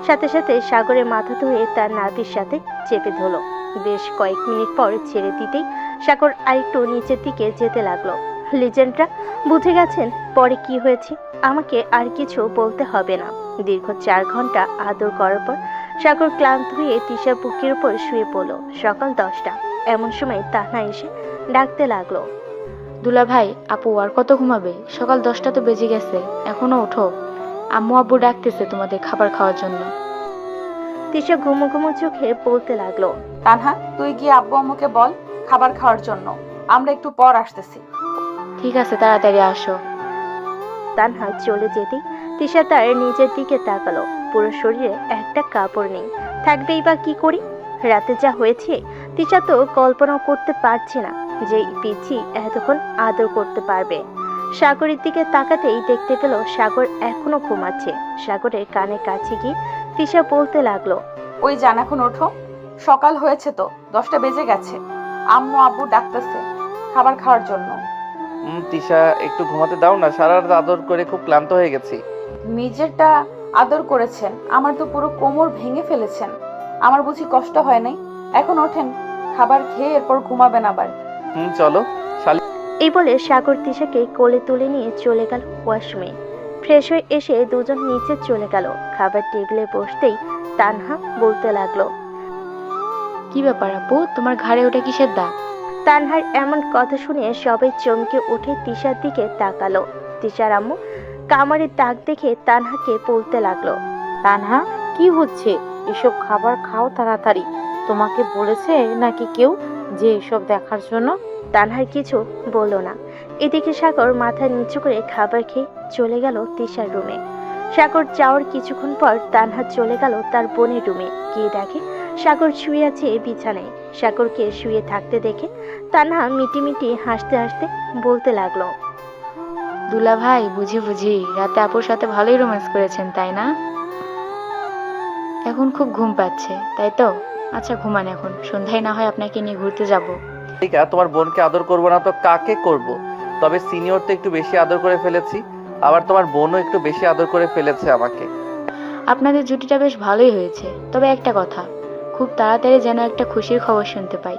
সাথে সাথে সাগরের মাথা ধরে তার নাভির সাথে চেপে ধরল। বেশ কয়েক মিনিট পর ছেড়ে দিতেই সাগর আরেকটু নিচের দিকে যেতে লাগলো। লিজেন্ডরা বুঝে গেছেন পরে কি হয়েছে, আমাকে আর কিছু বলতে হবে না। দীর্ঘ 4 ঘন্টা আদর করার পর সাগর ক্লান্ত হয়ে তিশার বুকের উপর শুয়ে পড়ল। সকাল 10টা। এমন সময় তান্হা এসে ডাকতে লাগলো, দুলা ভাই, আপু আর কত ঘুমাবে? সকাল 10টা তো বেজে গেছে, এখনো ওঠো। আম্মু আব্বু ডাকতেছে তোমাদের খাবার খাওয়ার জন্য। তিশা ঘুমো ঘুমো চোখে বলতে লাগলো, তানহা, তুই গিয়ে আব্বু আম্মুকে বল খাবার খাওয়ার জন্য, আমরা একটু পর আসতেছি। ঠিক আছে, তাড়াতাড়ি আসো। তানহা চলে যেতেই তিশা তার নিজের দিকে তাকালো। পুরো শরীরে একটা কাপড় নেই, থাকবেই বা কি করি? রাতে যা হয়েছে তিশা তো কল্পনা করতে পারছে না যে পিচি এতক্ষণ আদর করতে পারবে। সাগরের দিকে তাকাতেই দেখতে পেল সাগর এখনো ঘুমাচ্ছে। সাগরের কানে কাছে গিয়ে তিশা বলতে লাগলো, ওই জান, এখন ওঠো, সকাল হয়েছে তো, 10টা বেজে গেছে। আম্মু আব্বু ডাকতেছে খাবার খাওয়ার জন্য। তিশা একটু ঘুমাতে দাও না, সারা রাত আদর করে খুব ক্লান্ত হয়ে গেছি। নিজেরটা আদর করেছেন, আমার তো পুরো কোমর ভেঙে ফেলেছেন। আমার বুঝি কষ্ট হয় নাই? এখন ওঠেন, খাবার খেয়ে এরপর ঘুমাবেন আবার। চলো। এই বলে সাগর তিশাকে কোলে তুলে নিয়ে চলে গেল ওয়াশরুমে। ফ্রেশ হয়ে এসে দুজন নিচে চলে গেল। খাবার টেবিলে বসতেই তানহা বলতে লাগলো, কি ব্যাপার আপু, তোমার ঘাড়ে ওটা কিসের দাগ? তানহার এমন কথা শুনে সবাই চমকে উঠে তিশার দিকে তাকালো। তিশার আম্মু কামারের দাগ দেখে তানহাকে বলতে লাগলো, তানহা, কি হচ্ছে? এসব খাবার খাও তাড়াতাড়ি। তোমাকে বলেছে নাকি কেউ যে এসব দেখার জন্য? তানহার কিছু বলল না। এদিকে সাগর মাথা নিচু করে খাবার খেয়ে চলে গেল তিশার রুমে। সাগর যাওয়ার কিছুক্ষণ পর তানহা চলে গেল তার বোনের রুমে। গিয়ে দেখে সাগর শুয়ে আছে বিছানায়। সাগরকে শুয়ে থাকতে দেখে তানহা মিটিমিটি হাসতে হাসতে বলতে লাগলো, দুলা ভাই, বুঝি রাতে আপুর সাথে ভালোই রোম্যান্স করেছেন, তাই না? এখন খুব ঘুম পাচ্ছে, তাই তো? আচ্ছা ঘুমান এখন, সন্ধ্যায় না হয় আপনাকে নিয়ে ঘুরতে যাব। তোমার বোনকে আদর করবো না তো কাকে করব? তবে সিনিয়র তো একটু বেশি আদর করে ফেলেছি, আবার তোমার বোনও একটু বেশি আদর করে ফেলেছে আমাকে। আপনাদের জুটিটা বেশ ভালোই হয়েছে, তবে একটা কথা, খুব তাড়াতাড়ি যেন একটা খুশির খবর শুনতে পাই।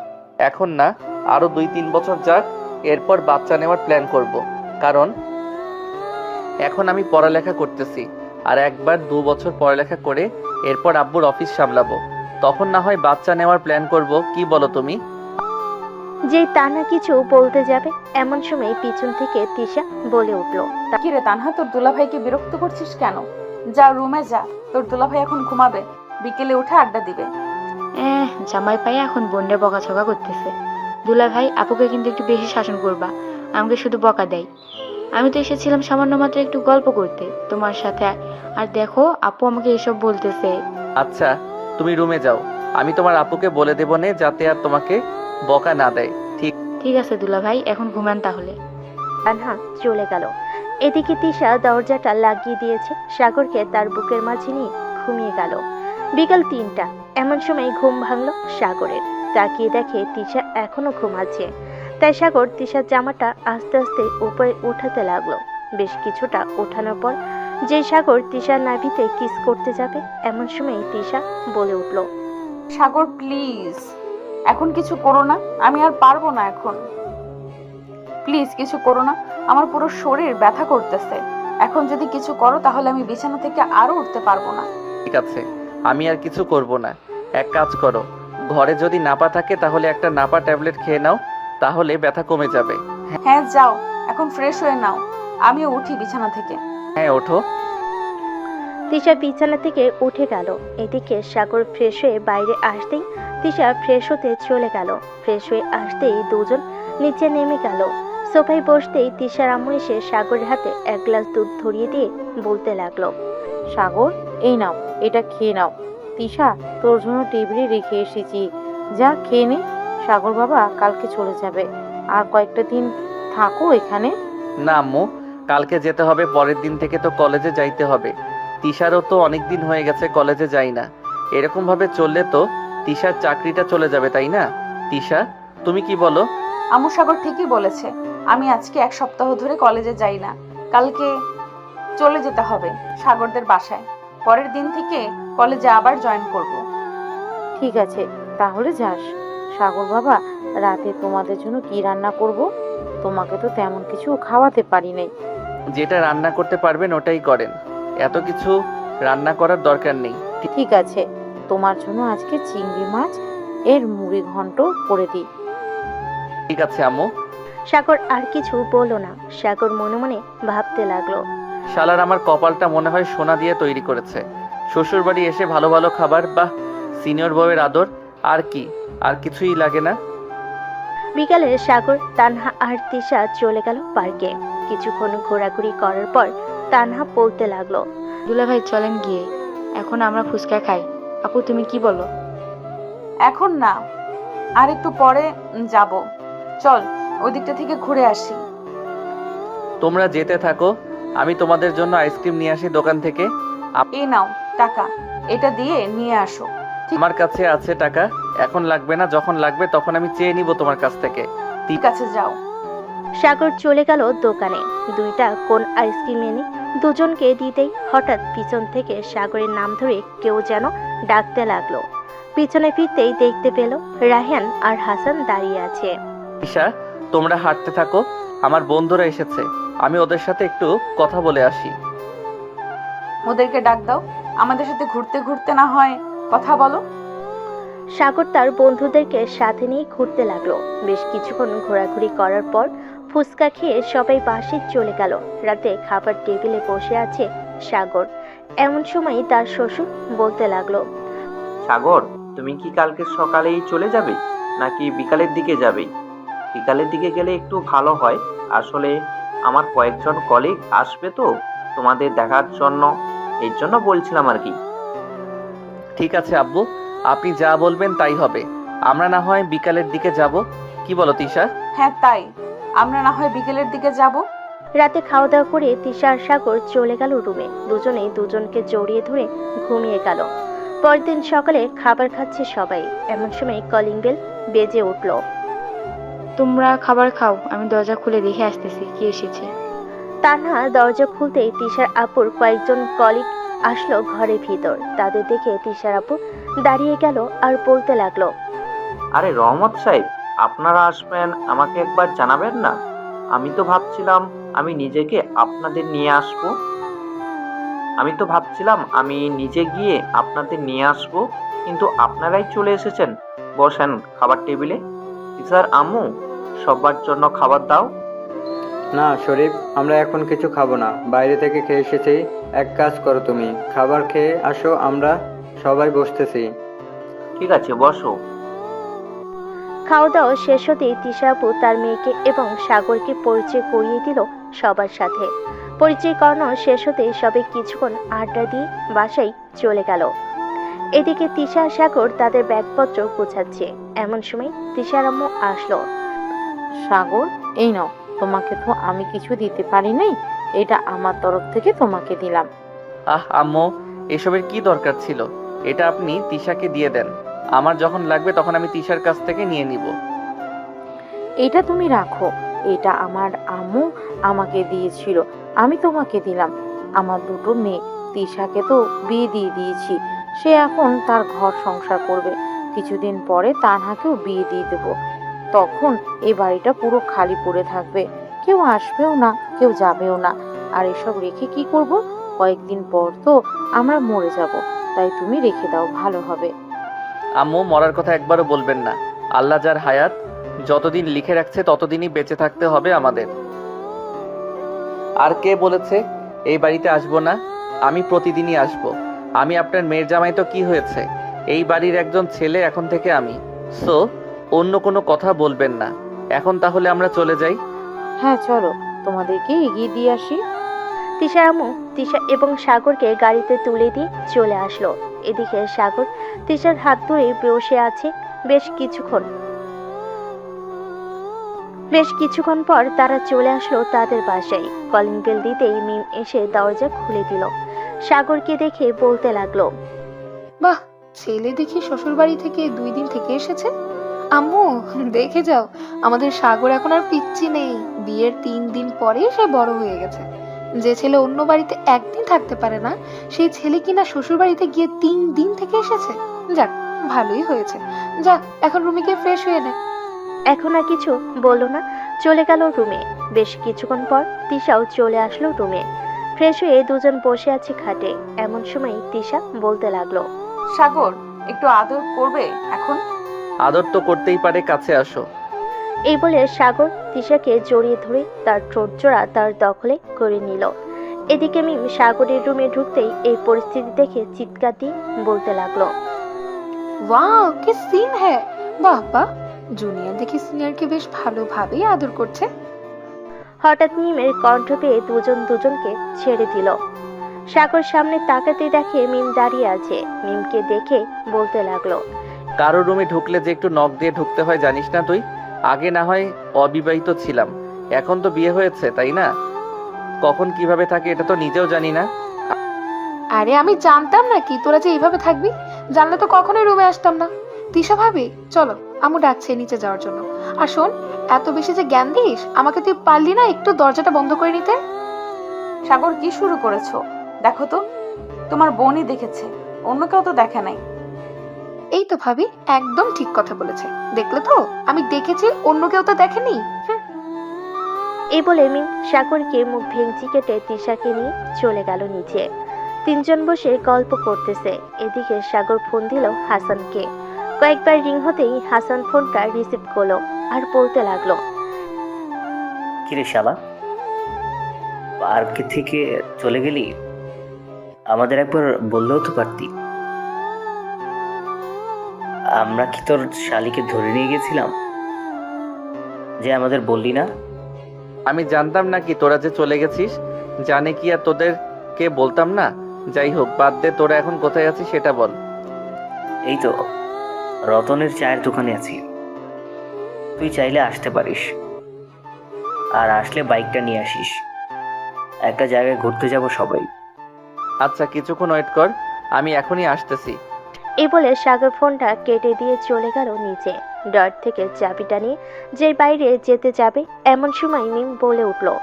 এখন না, আরো 2-3 বছর যাক, এরপর বাচ্চা নেওয়ার প্ল্যান করব। কারণ এখন আমি পড়ালেখা করতেছি, আর একবার 2 বছর পড়ালেখা করে এরপর আব্বুর অফিস সামলাবো, তখন না হয় বাচ্চা নেওয়ার প্ল্যান করব। কি বলো তুমি? যেই তানহা কিছু বলতে যাবে এমন সময় পিছন থেকে তিশা বলে উঠলো, কি রে তানহা, তোর দুলাভাইকে বিরক্ত করছিস কেন? যা রুমে যা, তোর দুলাভাই এখন ঘুমাবে, বিকেলে উঠে আড্ডা দিবে। জামাই পায়ে এখন বোনরে বকাঝকা করতেছে। দুলা ভাই, আপুকে কিন্তু একটু বেশি শাসন করবা, আমাকে শুধু বকা দেয়। আমি তো এসেছিলাম সামান্য মাত্র একটু গল্প করতে তোমার সাথে, আর দেখো আপু আমাকে এসব বলতেছে। আচ্ছা, তুমি রুমে যাও, আমি তোমার আপুকে বলে দেবো নে যাতে আর তোমাকে বকা না দেয়। ঠিক আছে দুলা ভাই, এখন ঘুমান তাহলে। তানহা চলে গেল। এদিকে তিশা দরজাটা লাগিয়ে দিয়েছে। সাগরকে তার বুকের মাঝে নিয়ে ঘুমিয়ে গেল। বিকাল 3টা। এমন সময় ঘুম ভাঙলো সাগরের। তাকিয়ে দেখে তিশা এখনো ঘুমাচ্ছে। তাই সাগর তিশার জামাটা আস্তে আস্তে উপরে উঠাতে লাগলো। বেশ কিছুটা ওঠানোর পর যে সাগর তিশার নাভিতে কিস করতে যাবে এমন সময় তিশা বলে উঠলো, সাগর প্লিজ, এখন কিছু করো না, আমি আর পারবো না এখন। প্লিজ কিছু করো না, আমার পুরো শরীর ব্যথা করতেছে। এখন যদি কিছু করো তাহলে আমি বিছানা থেকে আরো উঠতে পারবো না। ঠিক আছে, আমি আর কিছু করব না। এক কাজ করো, ঘরে যদি নাপা থাকে তাহলে একটা নাপা ট্যাবলেট খেয়ে নাও, তাহলে ব্যথা কমে যাবে। হ্যাঁ যাও, এখন ফ্রেশ হয়ে নাও, আমিও উঠি বিছানা থেকে। হ্যাঁ ওঠো। তিশা বিছানা থেকে উঠে গেল। এদিকে সাগর ফ্রেশ হয়ে বাইরে আসতেই তিশা ফ্রেশ হতে চলে গেল। ফ্রেশ হয়ে আসতেই দুজন নিচে নেমে গেল। সোফায় বসতেই তিশার আম্মু এসে সাগরের হাতে এক গ্লাস দুধ ধরিয়ে দিয়ে বলতে লাগলো, সাগর, এই নাও, এটা খেয়ে নাও। তিশা, তোর জন্য টেবিলে রেখে এসেছি, যা খেয়ে নে। সাগর বাবা কালকে চলে যাবে, আর কয়েকটা দিন থাকো এখানে। না আম্মু, কালকে যেতে হবে, পরের দিন থেকে তো কলেজে যাইতে হবে। তিশারও তো অনেক দিন হয়ে গেছে কলেজে যাই না। এরকম ভাবে চললে তো তিশার চাকরিটা চলে যাবে, তাই না? তিশা, তুমি কি বলো? আম্মু, সাগর ঠিকই বলেছে। আমি আজকে 1 সপ্তাহ ধরে কলেজে যাই না। কালকে চলে যেতে হবে সাগরদের বাসায়। পরের দিন থেকে কলেজে আবার জয়েন করব। ঠিক আছে, তাহলে যাস। সাগর বাবা, রাতে তোমাদের জন্য কি রান্না করব? তোমাকে তো তেমন কিছু খাওয়াতে পারি নাই। যেটা রান্না করতে পারবেন ওটাই করেন, এত কিছু রান্না করার দরকার নেই। ঠিক আছে, তোমার জন্য আজকে চিংড়ি মাছ এর মুড়ি ঘন্ট করে দিই। ঠিক আছে আম্মু। সাগর আর কিছু বলল না। সাগর মনে মনে ভাবতে লাগলো, শালার আমার কপালটা মনে হয় সোনা দিয়ে তৈরি করেছে। শ্বশুর বাড়ি এসে ভালো ভালো খাবার, বা সিনিয়র বউয়ের আদর, আর কি, আর কিছুই লাগে না। বিকালে সাগর, তানহা আর তিশা চলে গেল পার্কে। কিছুক্ষণ ঘোরাঘুরি করার পর তানহা বলতে লাগলো, দুলাভাই চলেন গিয়ে, এখন আমরা ফুচকা খাই। আপু তুমি কি বলো? এখন না, আর একটু পরে যাব। চল ওই দিকটা থেকে ঘুরে আসি। তোমরা যেতে থাকো, আমি তোমাদের জন্য আইসক্রিম নিয়ে আসি দোকান থেকে। এই নাও টাকা, এটা দিয়ে নিয়ে আসো। আমার কাছে আছে টাকা, এখন লাগবে না, যখন লাগবে তখন আমি চেয়ে নিব তোমার কাছ থেকে। ঠিক আছে, যাও। সাগর চলে গেল দোকানে। দুইটা কোন আইসক্রিম এনে দুজনকে দিতেই হঠাৎ পিছন থেকে সাগরের নাম ধরে কেউ যেন ডাকতে লাগলো। পিছনে ফিরতেই দেখতে পেল রায়হান আর হাসান দাঁড়িয়ে আছে। ঈশা, তোমরা হাঁটতে থাকো, আমার বন্ধুরা এসেছে, আমি ওদের সাথে একটু কথা বলে আসি। ওদেরকে ডাক দাও, আমাদের সাথে ঘুরতে ঘুরতে না হয় কথা বলো। সাগর তার বন্ধুদেরকে সাথে নিয়ে ঘুরতে লাগলো। বেশ কিছুক্ষণ ঘোরাঘুরি করার পর ফুচকা খেয়ে সবাই বাসে চলে গেল। রাতে খাবার টেবিলে বসে আছে সাগর। এমন সময় তার শ্বশুর বলতে লাগলো, সাগর, তুমি কি কালকে সকালেই চলে যাবে নাকি বিকালের দিকে যাবে? বিকালের দিকে গেলে একটু ভালো হয়। আসলে আমার কয়েকজন কলিগ আসবে তো তোমাদের দেখার জন্য, এর জন্য বলছিলাম আর কি। ঠিক আছে আব্বু, আপনি যা বলবেন তাই হবে। আমরা না হয় বিকালের দিকে যাব, কি বলো তিশা? হ্যাঁ তাই, আমরা না হয় বিকেলের দিকে যাব। রাতে খাওয়া দাওয়া করে তিশা আর সাগর চলে গেল রুমে। দুজনেই দুজনকে জড়িয়ে ধরে ঘুমিয়ে গেল। পরের দিন সকালে খাবার খাচ্ছে সবাই। এমন সময় কলিং বেল বেজে উঠল। তোমরা খাবার খাও, আমি দরজা খুলে দেখে আসতেছি কি এসেছে। তানহা দরজা খুলতেই তিশার আপুর কয়েকজন কলিগ আসলো ঘরের ভিতর। তাদের দেখে তিশার আপু দাঁড়িয়ে গেল আর বলতে লাগলো, আরে রহমত সাহেব, আপনারা আসবেন আমাকে একবার জানাবেন না? আমি তো ভাবছিলাম আমি নিজে গিয়ে আপনাদের নিয়ে আসবো, কিন্তু আপনারাই চলে এসেছেন। বসেন খাবার টেবিলে। স্যার, আম্মু, সবার জন্য খাবার দাও। না শরীফ, আমরা এখন কিছু খাবো না, বাইরে থেকে খেয়ে এসেছি। এক কাজ করো, তুমি খাবার খেয়ে আসো, আমরা সবাই বসতেছি। ঠিক আছে, বসো। খাওয়া দাওয়া শেষ হতেই তিশা আপু তার মেয়েকে এবং সাগরকে পরিচয় করিয়ে দিল সবার সাথে। পরিচয় করানো শেষ হতেই সবাই কিছুক্ষণ আড্ডা দিয়ে বাসায় চলে গেল। এদিকে তিশা আর সাগর তাদের ব্যাগপত্র গোছাচ্ছে। এমন সময় তিশার আম্মু আসলো। সাগর, এই নাও, তোমাকে তো আমি কিছু দিতে পারি নাই, এটা আমার তরফ থেকে তোমাকে দিলাম। আহ আম্মু, এসবের কি দরকার ছিল? এটা আপনি তিশাকে দিয়ে দেন, আমার যখন লাগবে তখন আমি তিশার কাছ থেকে নিয়ে নিব। এটা তুমি রাখো, এটা আমার আম্মু আমাকে দিয়েছিল, আমি তোমাকে দিলাম। আমার দুটো মেয়ে, তিশাকে তো বিয়ে দিয়ে দিয়েছি, সে এখন তার ঘর সংসার করবে। কিছুদিন পরে তানহাকেও বিয়ে দিয়ে দেবো। তখন এই বাড়িটা পুরো খালি পড়ে থাকবে, কেউ আসবেও না, কেউ যাবেও না। আর এসব রেখে কি করব? কয়েকদিন পর তো আমরা মরে যাব, তাই তুমি রেখে দাও, ভালো হবে। আম্মু, মরার কথা একবারও বলবেন না। আল্লাহ যার হায়াত যতদিন লিখে রাখছে ততদিনই বেঁচে থাকতে হবে আমাদের। আর কে বলেছে এই বাড়িতে আসবো না? আমি প্রতিদিনই আসবো। আমি আপনার মেয়ের জামাই, তো কি হয়েছে? এই বাড়ির একজন ছেলে এখন থেকে আমি। সো অন্য কোনো কথা বলবেন না। এখন তাহলে আমরা চলে যাই। হ্যাঁ চলো, তোমাদেরকে এগিয়ে দিয়ে আসি। তিশার আম্মু তিশা এবং সাগরকে গাড়িতে তুলে দিয়ে চলে আসলো। এদিকে সাগর তিশার হাত ধরে বসে আছে। বেশ কিছুক্ষণ পর তারা চলে আসলো তাদের বাসায়। কলিং বেল দিতেই মিম এসে দরজা খুলে দিল। সাগরকে দেখে বলতে লাগলো, বাহ, ছেলে দেখি শ্বশুর বাড়ি থেকে 2 দিন থেকে এসেছে। আম্মু দেখে যাও, আমাদের সাগর এখন আর পিচ্চি নেই। বিয়ের 3 দিন পরে সে বড় হয়ে গেছে। যে ছেলে অন্য বাড়িতে 1 দিন থাকতে পারে না, সেই ছেলে কিনা শ্বশুর বাড়িতে গিয়ে 3 দিন থেকে এসেছে। যাক, ভালোই হয়েছে। যা, এখন রুমে গিয়ে ফ্রেশ হয়ে নে। এখন আর কিছু বলল না, চলে গেল রুমে। বেশ কিছুক্ষণ পর তিশাও চলে আসলো রুমে। ফ্রেশ হয়ে দুজন বসে আছে খাটে। এমন সময় তিশা বলতে লাগলো, সাগর, একটু আদর করবে এখন? আদর তো করতেই পারে, কাছে আসো। এই বলে সাগর তিশাকে জড়িয়ে ধরে তার ঠোঁট জোড়া তার দখলে করে নিল। এদিকে মিম সাগরের রুমে ঢুকতেই এই পরিস্থিতি দেখে চিৎকার দিয়ে বলতে লাগলো, ওয়াও, কি সিন হ্যায়! বাহ বাহ, জুনিয়র দেখি সিনিয়রকে বেশ ভালোভাবেই আদর করছে। হঠাৎ মিমের কণ্ঠ পেয়ে দুজন দুজনকে ছেড়ে দিল। সাগর সামনে তাকাতে দেখে মিম দাঁড়িয়ে আছে। মিমকে দেখে বলতে লাগলো, কারো রুমে ঢুকলে যে একটু নখ দিয়ে ঢুকতে হয় জানিস না তুই? আগে না হয় অবিবাহিত ছিলাম, এখন তো বিয়ে হয়েছে, তাই না? কখন কিভাবে থাকে এটা তো নিজেও জানি না। আরে আমি জানতাম নাকি তোরা যে এইভাবে থাকবি? জানলে তো কখনোই রুমে আসতাম না। তিশা ভাবি, চলো, আম্মু ডাকছে নিচে যাওয়ার জন্য। আর শোন, এত বেশি যে জ্ঞান দিস, আমাকে তুই পারলি না একটু দরজাটা বন্ধ করে নিতে? সাগর, কি শুরু করেছো? দেখো তো, তোমার বোনই দেখেছে, অন্য কেউ তো দেখে নাই। এই তো ভাবি, একদম ঠিক কথা বলেছে। দেখলে তো, আমি দেখেছি, অন্য কেউ তো দেখেনি। এই বলে মিম সাগরকে মুখ ভেঙচি কেটে তিশাকে নিয়ে চলে গেল নিচে। তিনজন বসে গল্প করতেছে। এদিকে সাগর ফোন দিল হাসানকে। কয়েকবার রিং হতেই হাসান ফোনটা রিসিভ করলো আর বলতে লাগলো, কিরে শালা, পার্ক থেকে চলে গেলি? আমাদের একবার বললেও তো পারতি। আমরা কি তোর শালিকে ধরে নিয়ে গেছিলাম যে আমাদের বললি না? আমি জানতাম নাকি তোরা যে চলে গেছিস? জানে কি আর তোদেরকে বলতাম না? যাই হোক, বাদ দে, তোরা এখন কোথায় আছিস সেটা বল। এই তো রতনের চায়ের দোকানে আছি, তুই চাইলে আসতে পারিস। আর আসলে বাইকটা নিয়ে আসিস, একটা জায়গায় ঘুরতে যাব সবাই। আচ্ছা, কিছুক্ষণ ওয়েট কর, আমি এখনই আসতেছি। এই বলে সাগর ফোনটা কেটে দিয়ে চলে গেল নিচে। ডট থেকে চাবিটা নিয়ে যে বাইরে যেতে যাবে, এমন সময় মিম বলে উঠলো,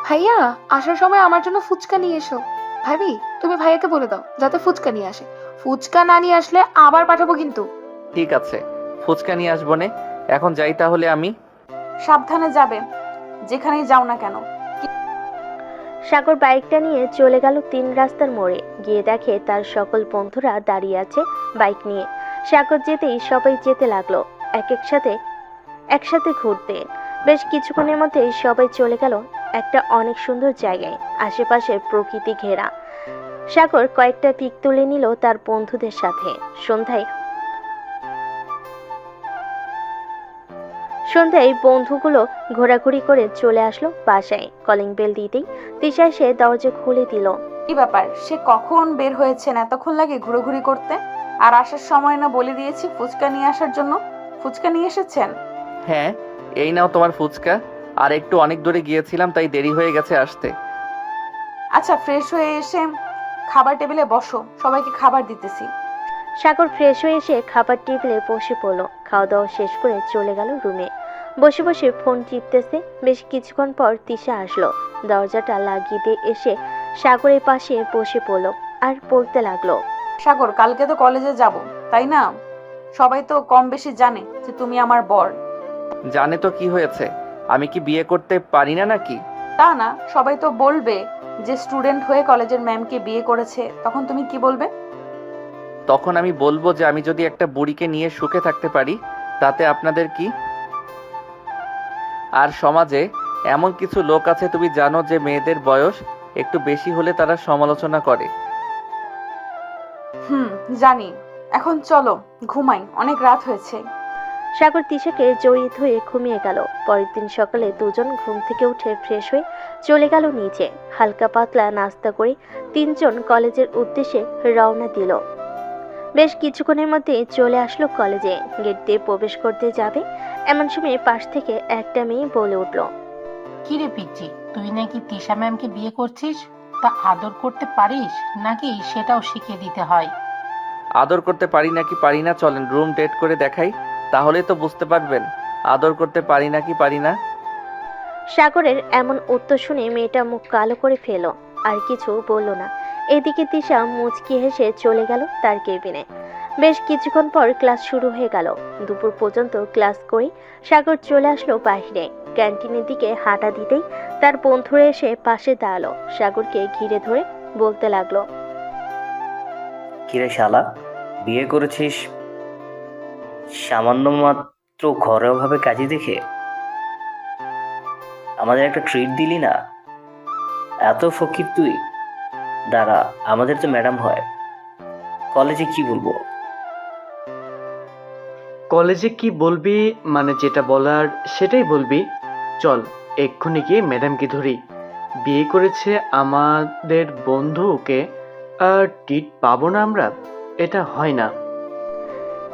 ভাইয়া, আসার সময় আমার জন্য ফুচকা নিয়ে এসো। ভাবি, তুমি ভাইয়াকে বলে দাও যাতে ফুচকা নিয়ে আসে। ফুচকা না নিয়ে আসলে আবার পাঠাবো কিন্তু। ঠিক আছে, ফুচকা নিয়ে আসবো নে। এখন যাই তাহলে আমি। সাবধানে যাবে, যেখানেই যাও না কেন। সাগর বাইকটা নিয়ে চলে গেল 3 রাস্তার মোড়ে। গিয়ে দেখে তার সকল বন্ধুরা দাঁড়িয়ে আছে বাইক নিয়ে। সাগর যেতেই সবাই যেতে লাগলো একসাথে ঘুরতে। বেশ কিছুক্ষণের মধ্যেই সবাই চলে গেল একটা অনেক সুন্দর জায়গায়, আশেপাশে প্রকৃতি ঘেরা। সাগর কয়েকটা পিক তুলে নিল তার বন্ধুদের সাথে। সন্ধ্যায় বন্ধুগুলো ঘোরাঘুরি করে চলে আসলো বাসায়। কলিং বেল দিতেই তিশা এসে দরজা খুলে দিল। কি ব্যাপার, সে কখন বের হয়েছেন? এতক্ষণ লাগে ঘুরোঘুরি করতে? আর আসার সময় না বলে দিয়েছি ফুচকা নিয়ে আসার জন্য? ফুচকা নিয়ে এসেছেন? হ্যাঁ, এই নাও তোমার ফুচকা। আর একটু অনেক দূরে গিয়েছিলাম, তাই দেরি হয়ে গেছে আসতে। আচ্ছা, ফ্রেশ হয়ে এসে খাবার টেবিলে বসো, সবাইকে খাবার দিতেছি। সাগর ফ্রেশ হয়ে এসে খাবার টেবিলে বসে পড়লো। খাওয়া দাওয়া শেষ করে চলে গেল রুমে। বসে বসে ফোন টিপতেছে। বেশ কিছুক্ষণ পর তিশা আসলো। দরজাটা লাগিয়ে দিয়ে এসে সাগরের পাশে বসে পড়লো আর বলতে লাগলো, সাগর, কালকে তো কলেজে যাব, তাই না? সবাই তো কম বেশি জানে যে তুমি আমার বর। জানে তো কি হয়েছে? আমি কি বিয়ে করতে পারি না নাকি? তা না, সবাই তো বলবে যে স্টুডেন্ট হয়ে কলেজের ম্যামকে বিয়ে করেছে। তখন তুমি কি বলবে? তখন আমি বলবো যে আমি যদি একটা বুড়িকে নিয়ে সুখে থাকতে পারি, তাতে আপনাদের কি? আর সমাজে এমন কিছু লোক আছে, তুমি জানো, যে মেয়েদের বয়স একটু বেশি হলে তারা সমালোচনা করে। জানি। এখন চলো ঘুমাই, অনেক রাত হয়েছে। সাগর তিশাকে জড়িয়ে ধরে ঘুমিয়ে গেল। পরের দিন সকালে দুজন ঘুম থেকে উঠে ফ্রেশ হয়ে চলে গেল নিচে। হালকা পাতলা নাস্তা করে তিনজন কলেজের উদ্দেশ্যে রওনা দিল। বেশ কিছুক্ষণের মধ্যে চলে আসলো কলেজে। গেট দিয়ে প্রবেশ করতে যাবে এমন সময় পাশ থেকে একটা মেয়ে বলে উঠল, কিরে পিচ্ছি, তুই নাকি তিশা ম্যামকে বিয়ে করছিস? তা আদর করতে পারিস নাকি সেটাও শিখিয়ে দিতে হয়? আদর করতে পারি নাকি পারি না চলেন রুম ডেট করে দেখাই, তাহলে তো বুঝতে পারবেন আদর করতে পারি নাকি পারি না। সাগরের এমন উত্তর শুনে মেয়েটা মুখ কালো করে ফেলো, আর কিছু বলল না। এদিকে তিশা মুচকি হেসে চলে গেল তার কেবিনে। বেশ কিছুক্ষণ পর ক্লাস শুরু হয়ে গেল। দুপুর পর্যন্ত ক্লাস করে সাগর চলে আসলো বাইরে। ক্যান্টিনের দিকে হাঁটা দিতেই তার বন্ধুরা এসে পাশে দাঁড়ালো। সাগরকে ঘিরে ধরে বলতে লাগলো, কিরে শালা, বিয়ে করেছিস সামান্য মাত্র ঘরোয়া ভাবে কাজে দেখে? আমাদের একটা ট্রিট দিলি না? এত ফকির তুই? দাঁড়া, আমাদের তো ম্যাডাম হয়, কলেজে কি বলবো? কলেজে কি বলবি মানে যেটা বলার সেটাই বলবি। চল এক্ষুনি গিয়ে ম্যাডামকে ধরি। বিয়ে করেছে আমাদের বন্ধুকে, আর টিট পাবো না আমরা? এটা হয় না।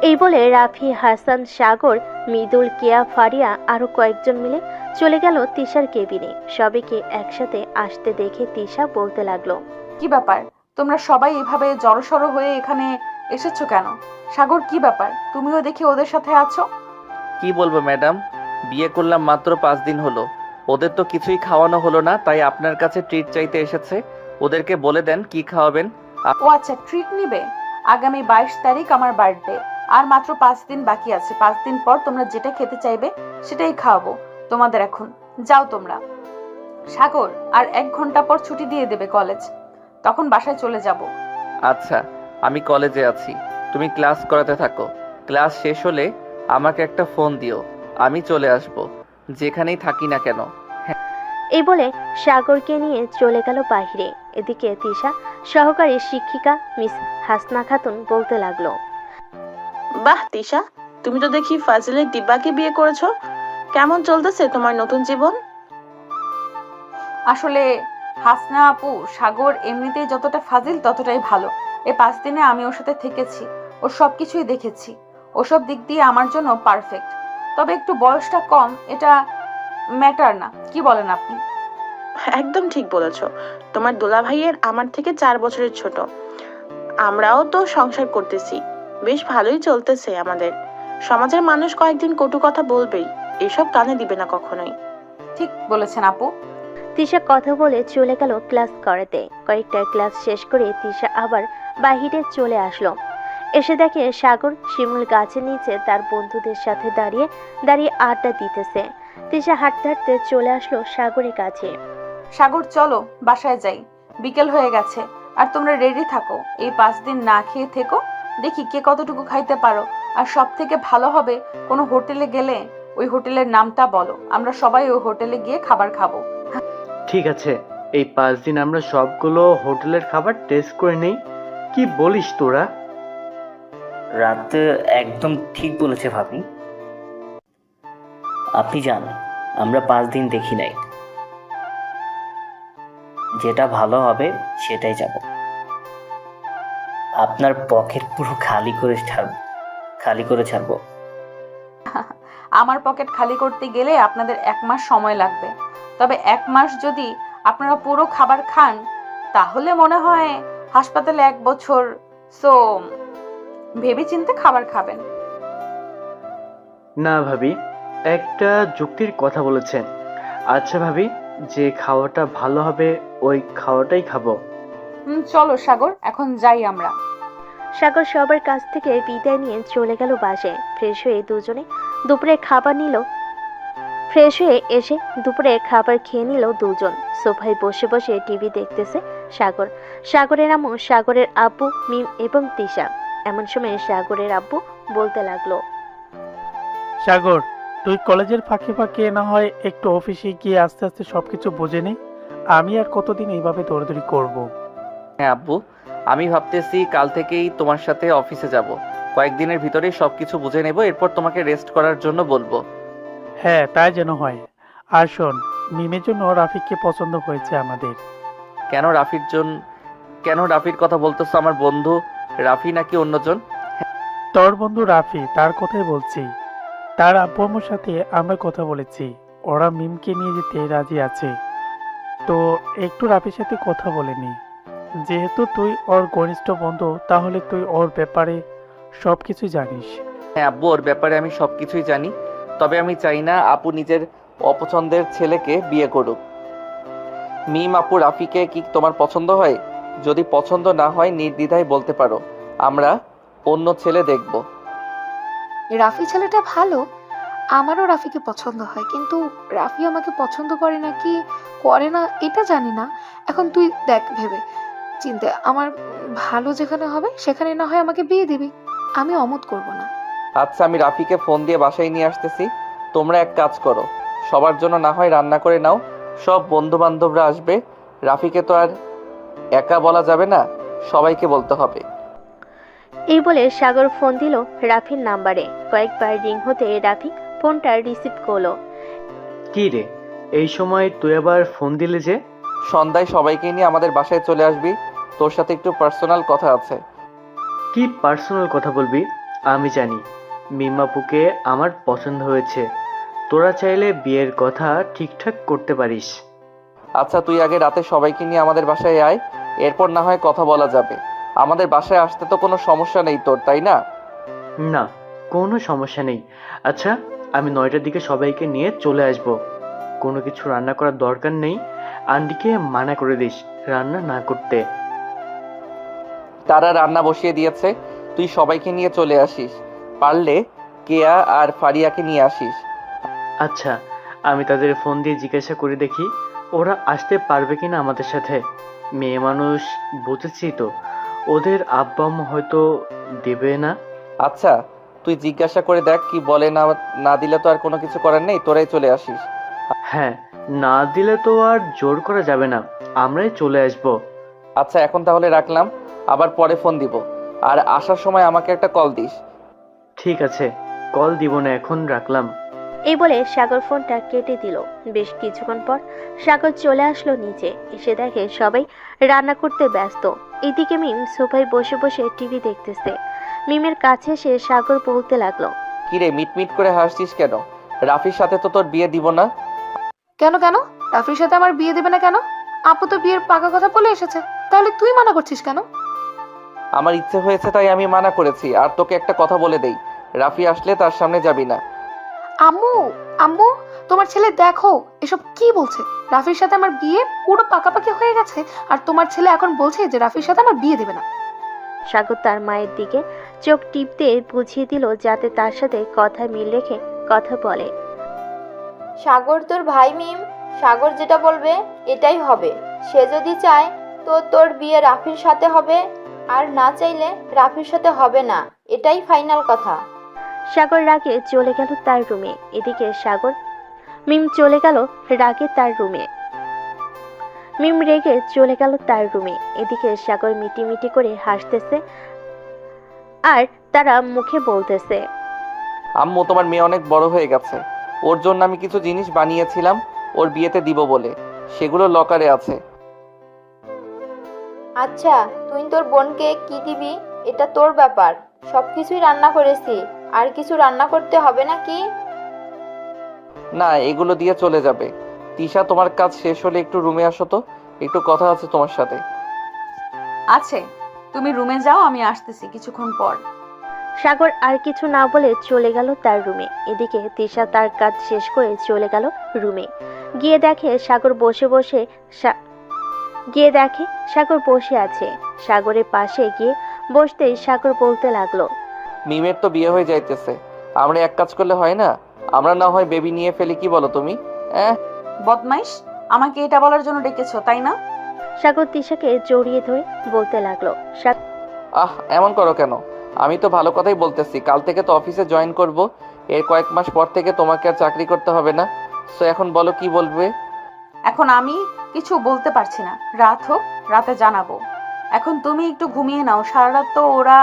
এই বলে রাফি, হাসান, সাগর, মৃদুল, কেয়া, ফারিয়া আরো কয়েকজন মিলে চলে গেল তিশার কেবিনে। সবাইকে একসাথে আসতে দেখে তিশা বলতে লাগলো, কি ব্যাপার, তোমরা সবাই এভাবে জড়সড় হয়ে এখানে এসেছো কেন? সাগর, কি ব্যাপার, তুমিও দেখি ওদের সাথে আছো? কি বলবো ম্যাডাম, বিয়ে করলাম মাত্র 5 দিন হলো, ওদের তো কিছুই খাওয়ানো হলো না, তাই আপনার কাছে ট্রিট চাইতে এসেছে। ওদেরকে বলে দেন কি খাওয়াবেন। ও আচ্ছা, ট্রিট নিবে? আগামী 22 তারিখ আমার বার্থডে, আর মাত্র 5 দিন বাকি আছে। 5 দিন পর তোমরা যেটা খেতে চাইবে সেটাই খাওয়াবো তোমাদের। এখন যাও তোমরা। সাগর, আর 1 ঘন্টা পর ছুটি দিয়ে দেবে কলেজ, তখন বাসায় চলে যাব। আচ্ছা, আমি কলেজে আছি, তুমি ক্লাস করাতে থাকো। ক্লাস শেষ হলে আমাকে একটা ফোন দিও, আমি চলে আসব, যেখানেই থাকি না কেন। এই বলে সাগরকে নিয়ে চলে গেল বাইরে। এদিকে তিশা সহকারী শিক্ষিকা মিস হাসনা খাতুন বলতে লাগলো, বাহ তিশা, তুমি তো দেখি ফাজিলের দিব্যাকে বিয়ে করেছো। কেমন চলতেছে তোমার নতুন জীবন? আসলে হাসনা আপু, সাগর এমনিতেই যতটা ফাজিল ততটাই ভালো। এই 5 দিনে আমি ওর সাথে থেকেছি, ওর সবকিছুই দেখেছি। ওসব দিক দিয়ে আমার জন্য পারফেক্ট। তবে একটু বয়সটা কম, এটা ম্যাটার না, কি বলেন আপনি? একদম ঠিক বলেছো। তোমার দোলা ভাইয়ের আমার থেকে 4 বছরের ছোট। আমরাও তো সংসার করতেছি, বেশ ভালোই চলতেছে আমাদের। সমাজের মানুষ কয়েকদিন কটু কথা বলবেই, এসব কানে দিবে না কখনোই। ঠিক বলেছেন আপু। তিশা কথা বলে চলে গেল ক্লাস করাতে। কয়েকটা ক্লাস শেষ করে তিশা আবার বাহিরে চলে আসলো। এসে দেখে সাগর শিমুল গাছের নিচে তার বন্ধুদের সাথে দাঁড়িয়ে দাঁড়িয়ে আড্ডা দিতেছে। তিশা হাঁটতে হাঁটতে চলে আসলো সাগরের কাছে। সাগর, চলো বাসায় যাই, বিকেল হয়ে গেছে। আর তোমরা রেডি থাকো, এই 5 দিন না খেয়ে থেকো, দেখি কে কতটুকু খাইতে পারো। আর সব থেকে ভালো হবে কোনো হোটেলে গেলে ওই হোটেলের নামটা বলো, আমরা সবাই ওই হোটেলে গিয়ে খাবার খাবো। ঠিক আছে, এই 5 দিন আমরা সবগুলো হোটেলের খাবার টেস্ট করে নেই। কি বলিস তোরা? রাত একদম ঠিক বলেছে ভাবি। আপনি যান, আমরা 5 দিন দেখি নাই, যেটা ভালো হবে সেটাই যাব। আপনার পকেট পুরো খালি করে ছাড়বো। আমার পকেট খালি করতে গেলে আপনাদের 1 মাস সময় লাগবে। তবে 1 মাস যদি আপনারা পুরো খাবার খান, তাহলে মনে হয় হাসপাতালে 1 বছর। সো ভেবেচিন্তে খাবার খাবেন। না ভাবি, একটা যুক্তির কথা বলেছেন। আচ্ছা ভাবি, যে খাওয়াটা ভালো হবে ওই খাওয়াটাই খাবো। চলো সাগর, এখন যাই আমরা। সাগর সবার কাছ থেকে বিদায় নিয়ে চলে গেল বাসায়। ফ্রেশ হয়ে দুজনে দুপুরে খাবার নিল। ফ্রেশ হয়ে এসে দুপুরে খাবার খেয়ে নিল দুজন। সোফায় বসে বসে টিভি দেখতেছে সাগর। সাগরের আম্মু, সাগরের আব্বু, মিম এবং তিশা। এমন সময় সাগরের আব্বু বলতে লাগলো, সাগর, তুই কলেজের ফাঁকে ফাঁকে না হয় একটু অফিসে গিয়ে আস্তে আস্তে সবকিছু বুঝে নে। আমি আর কতদিন এইভাবে দৌড়াদৌড়ি করব? হ্যাঁ আব্বু, আমি ভাবতেছি কাল থেকেই তোমার সাথে অফিসে যাব। কয়েকদিনের ভিতরেই সবকিছু বুঝে নেব, এরপর তোমাকে রেস্ট করার জন্য বলবো। হ্যাঁ, তাই যেন হয়। আর শোন, মিমের জন্য রাফিককে পছন্দ হয়েছে আমাদের। কেন রাফির কথা বলতেছো? আমার বন্ধু রাফি নাকি অন্যজন? তোর বন্ধু রাফি, তার কথাই বলছি। তার আব্বু আম্মুর সাথে আমরা কথা বলেছি, ওরা মিমকে নিয়ে যেতে রাজি আছে। তো একটু রাফির সাথে কথা বলে নি। যেহেতু তুই ওর ঘনিষ্ঠ বন্ধু, তাহলে তুই ওর ব্যাপারে সব কিছু জানিস। হ্যাঁ আব্বু, ওর ব্যাপারে আমি সবকিছুই জানি। তবে আমি চাই না আপু নিজের অপছন্দের ছেলেকে বিয়ে করুক। মিম আপু, রাফিকে কি তোমার পছন্দ হয়? যদি পছন্দ না হয় নির্দ্বিধায় বলতে পারো, আমরা অন্য ছেলে দেখব। রাফি ছেলেটা ভালো, আমারও রাফিকে পছন্দ হয়, কিন্তু রাফি আমাকে পছন্দ করে নাকি করে না এটা জানি না। এখন তুই দেখ ভেবে চিন্তে, আমার ভালো যেখানে হবে সেখানে না হয় আমাকে বিয়ে দিবি, আমি অমত করব না। আচ্ছা, আমি রাফিকে ফোন দিয়ে বাসায় নিয়ে আসতেছি। তোমরা এক কাজ করো, সবার জন্য না হয় রান্না করে নাও, সব বন্ধু বান্ধবরা আসবে। রাফিকে তো আর একা বলা যাবে না, সবাইকে বলতে হবে। এই বলে সাগর ফোন দিল রাফির নাম্বারে। কয়েকবার রিং হতে রাফি ফোনটা রিসিভ করলো। কি রে, এই সময় তুই আবার ফোন দিলে যে? সন্ধ্যায় সবাইকে নিয়ে আমাদের বাসায় চলে আসবি, তোর সাথে একটু পার্সোনাল কথা আছে। কি পার্সোনাল কথা বলবি? আমি জানি মিমাপুকে আমার পছন্দ হয়েছে। তোরা চাইলে বিয়ের কথা ঠিকঠাক করতে পারিস। আচ্ছা, তুই আগে রাতে সবাইকে নিয়ে আমাদের বাসায় আয়, এরপর না হয় কথা বলা যাবে। আমাদের বাসায় আসতে তো কোনো সমস্যা নেই তোর, তাই না? না, কোনো সমস্যা নেই। আচ্ছা, আমি 9টার দিকে সবাইকে নিয়ে চলে আসব। কোনো কিছু রান্না করার দরকার নেই, আন্টিকে মানা করে দিস রান্না না করতে। তারা রান্না বসিয়ে দিয়েছে, তুই সবাইকে নিয়ে চলে আসিস। পারলে কেয়া আর ফারিয়াকে নিয়ে আসিস। আচ্ছা, আমি তাদের ফোন দিয়ে জিজ্ঞাসা করে দেখি ওরা আসতে পারবে কিনা আমাদের সাথে। মেয়ে মানুষ, বুঝেছি তো, ওদের আব্বা আম্মা হয়তো দেবে না। আচ্ছা, তুই জিজ্ঞাসা করে দেখ কি বলে। না না দিলে তো আর কোনো কিছু করার নেই, তোরাই চলে আসিস। হ্যাঁ, না দিলে তো আর জোর করা যাবে না, আমরাই চলে আসব। আচ্ছা, এখন তাহলে রাখলাম, আবার পরে ফোন দিব। আর আসার সময় আমাকে একটা কল দিস। ঠিক আছে, কল দিব না, এখন রাখলাম। এই বলে সাগর ফোনটা কেটে দিল। বেশ কিছুক্ষণ পর সাগর চলে আসলো নিচে, এসে দেখে সবাই রান্না করতে ব্যস্ত। এদিকে মিম সোফায় বসে বসে টিভি দেখতেছে। মিমের কাছে এসে সাগর বলতে লাগলো, কিরে মিটমিট করে হাসছিস কেন? রাফির সাথে তো তোর বিয়ে দিব না। কেন কেন রাফির সাথে আমার বিয়ে দেবে না কেন? আপু তো বিয়ের পাকা কথা বলে এসেছে, তাহলে তুই মানা করছিস কেন? আমার ইচ্ছে হয়েছে তাই আমি মানা করেছি। আর তোকে একটা কথা বলে দেই, রাফি আসলে তার সামনে যাবি না। আম্মু, আম্মু, তোমার ছেলে দেখো এসব কি বলছে। রাফির সাথে আমার বিয়ে পুরো পাকাপাকি হয়ে গেছে, আর তোমার ছেলে এখন বলছে যে রাফির সাথে আমার বিয়ে দেবে না। সাগর তার মায়ের দিকে চোখ টিপতে বুঝিয়ে দিল যাতে তার সাথে কথা মিল রেখে কথা বলে। সাগর তোর ভাই মিম, সাগর যেটা বলবে এটাই হবে। সে যদি চায় তো তোর বিয়ে রাফির সাথে হবে, আর না চাইলে রাফির সাথে হবে না, এটাই ফাইনাল কথা। সাগর রাগে চলে গেল তার রুমে। এদিকে মিম চলে গেল রাগে তার রুমে। মিম রেগে চলে গেল তার রুমে। এদিকে সাগর মিটিমিটি করে হাসতেছে, আর তারা মুখে বলতেছে, আম্মু, তোমার মেয়ে অনেক বড় হয়ে গেছে। ওর জন্য আমি কিছু জিনিস বানিয়েছিলাম ওর বিয়েতে দিব বলে, সেগুলো লকারে আছে। আচ্ছা, তুই তোর বোনকে কি দিবি এটা তোর ব্যাপার। সবকিছুই রান্না করেছি, আর কিছু রান্না করতে হবে নাকি? না, এগুলো দিয়ে চলে যাবে। তিশা, তোমার কাজ শেষ হলে একটু রুমে আসো তো, একটু কথা আছে তোমার সাথে। আছে, তুমি রুমে যাও, আমি আসতেছি কিছুক্ষণ পর। সাগর আর কিছু না বলে চলে গেল তার রুমে। এদিকে তিশা তার কাজ শেষ করে চলে গেল রুমে। গিয়ে দেখে সাগর বসে আছে। সাগরের পাশে গিয়ে বসতেই সাগর বলতে লাগলো, মিমের তো বিয়ে হয়ে যাইতেছে, আমরা এক কাজ করলে হয় না? আমরা না হয় বেবি নিয়ে ফেলি, কি বলো তুমি? বদমাইশ, আমাকে এটা বলার জন্য ডেকেছো তাই না? সাগর তিশাকে জড়িয়ে ধরে বলতে লাগলো, এমন করো কেন? আমি তো ভালো কথাই বলতেছি। কাল থেকে তো অফিসে জয়েন করব, এর কয়েক মাস পর থেকে তোমাকে আর চাকরি করতে হবে না। সো এখন বলো কি বলবে? এখন আমি কিছু বলতে পারছি না, রাত হোক, রাতে জানাবো। এখন তুমি একটু ঘুমিয়ে নাও, সারা রাত তো ওরা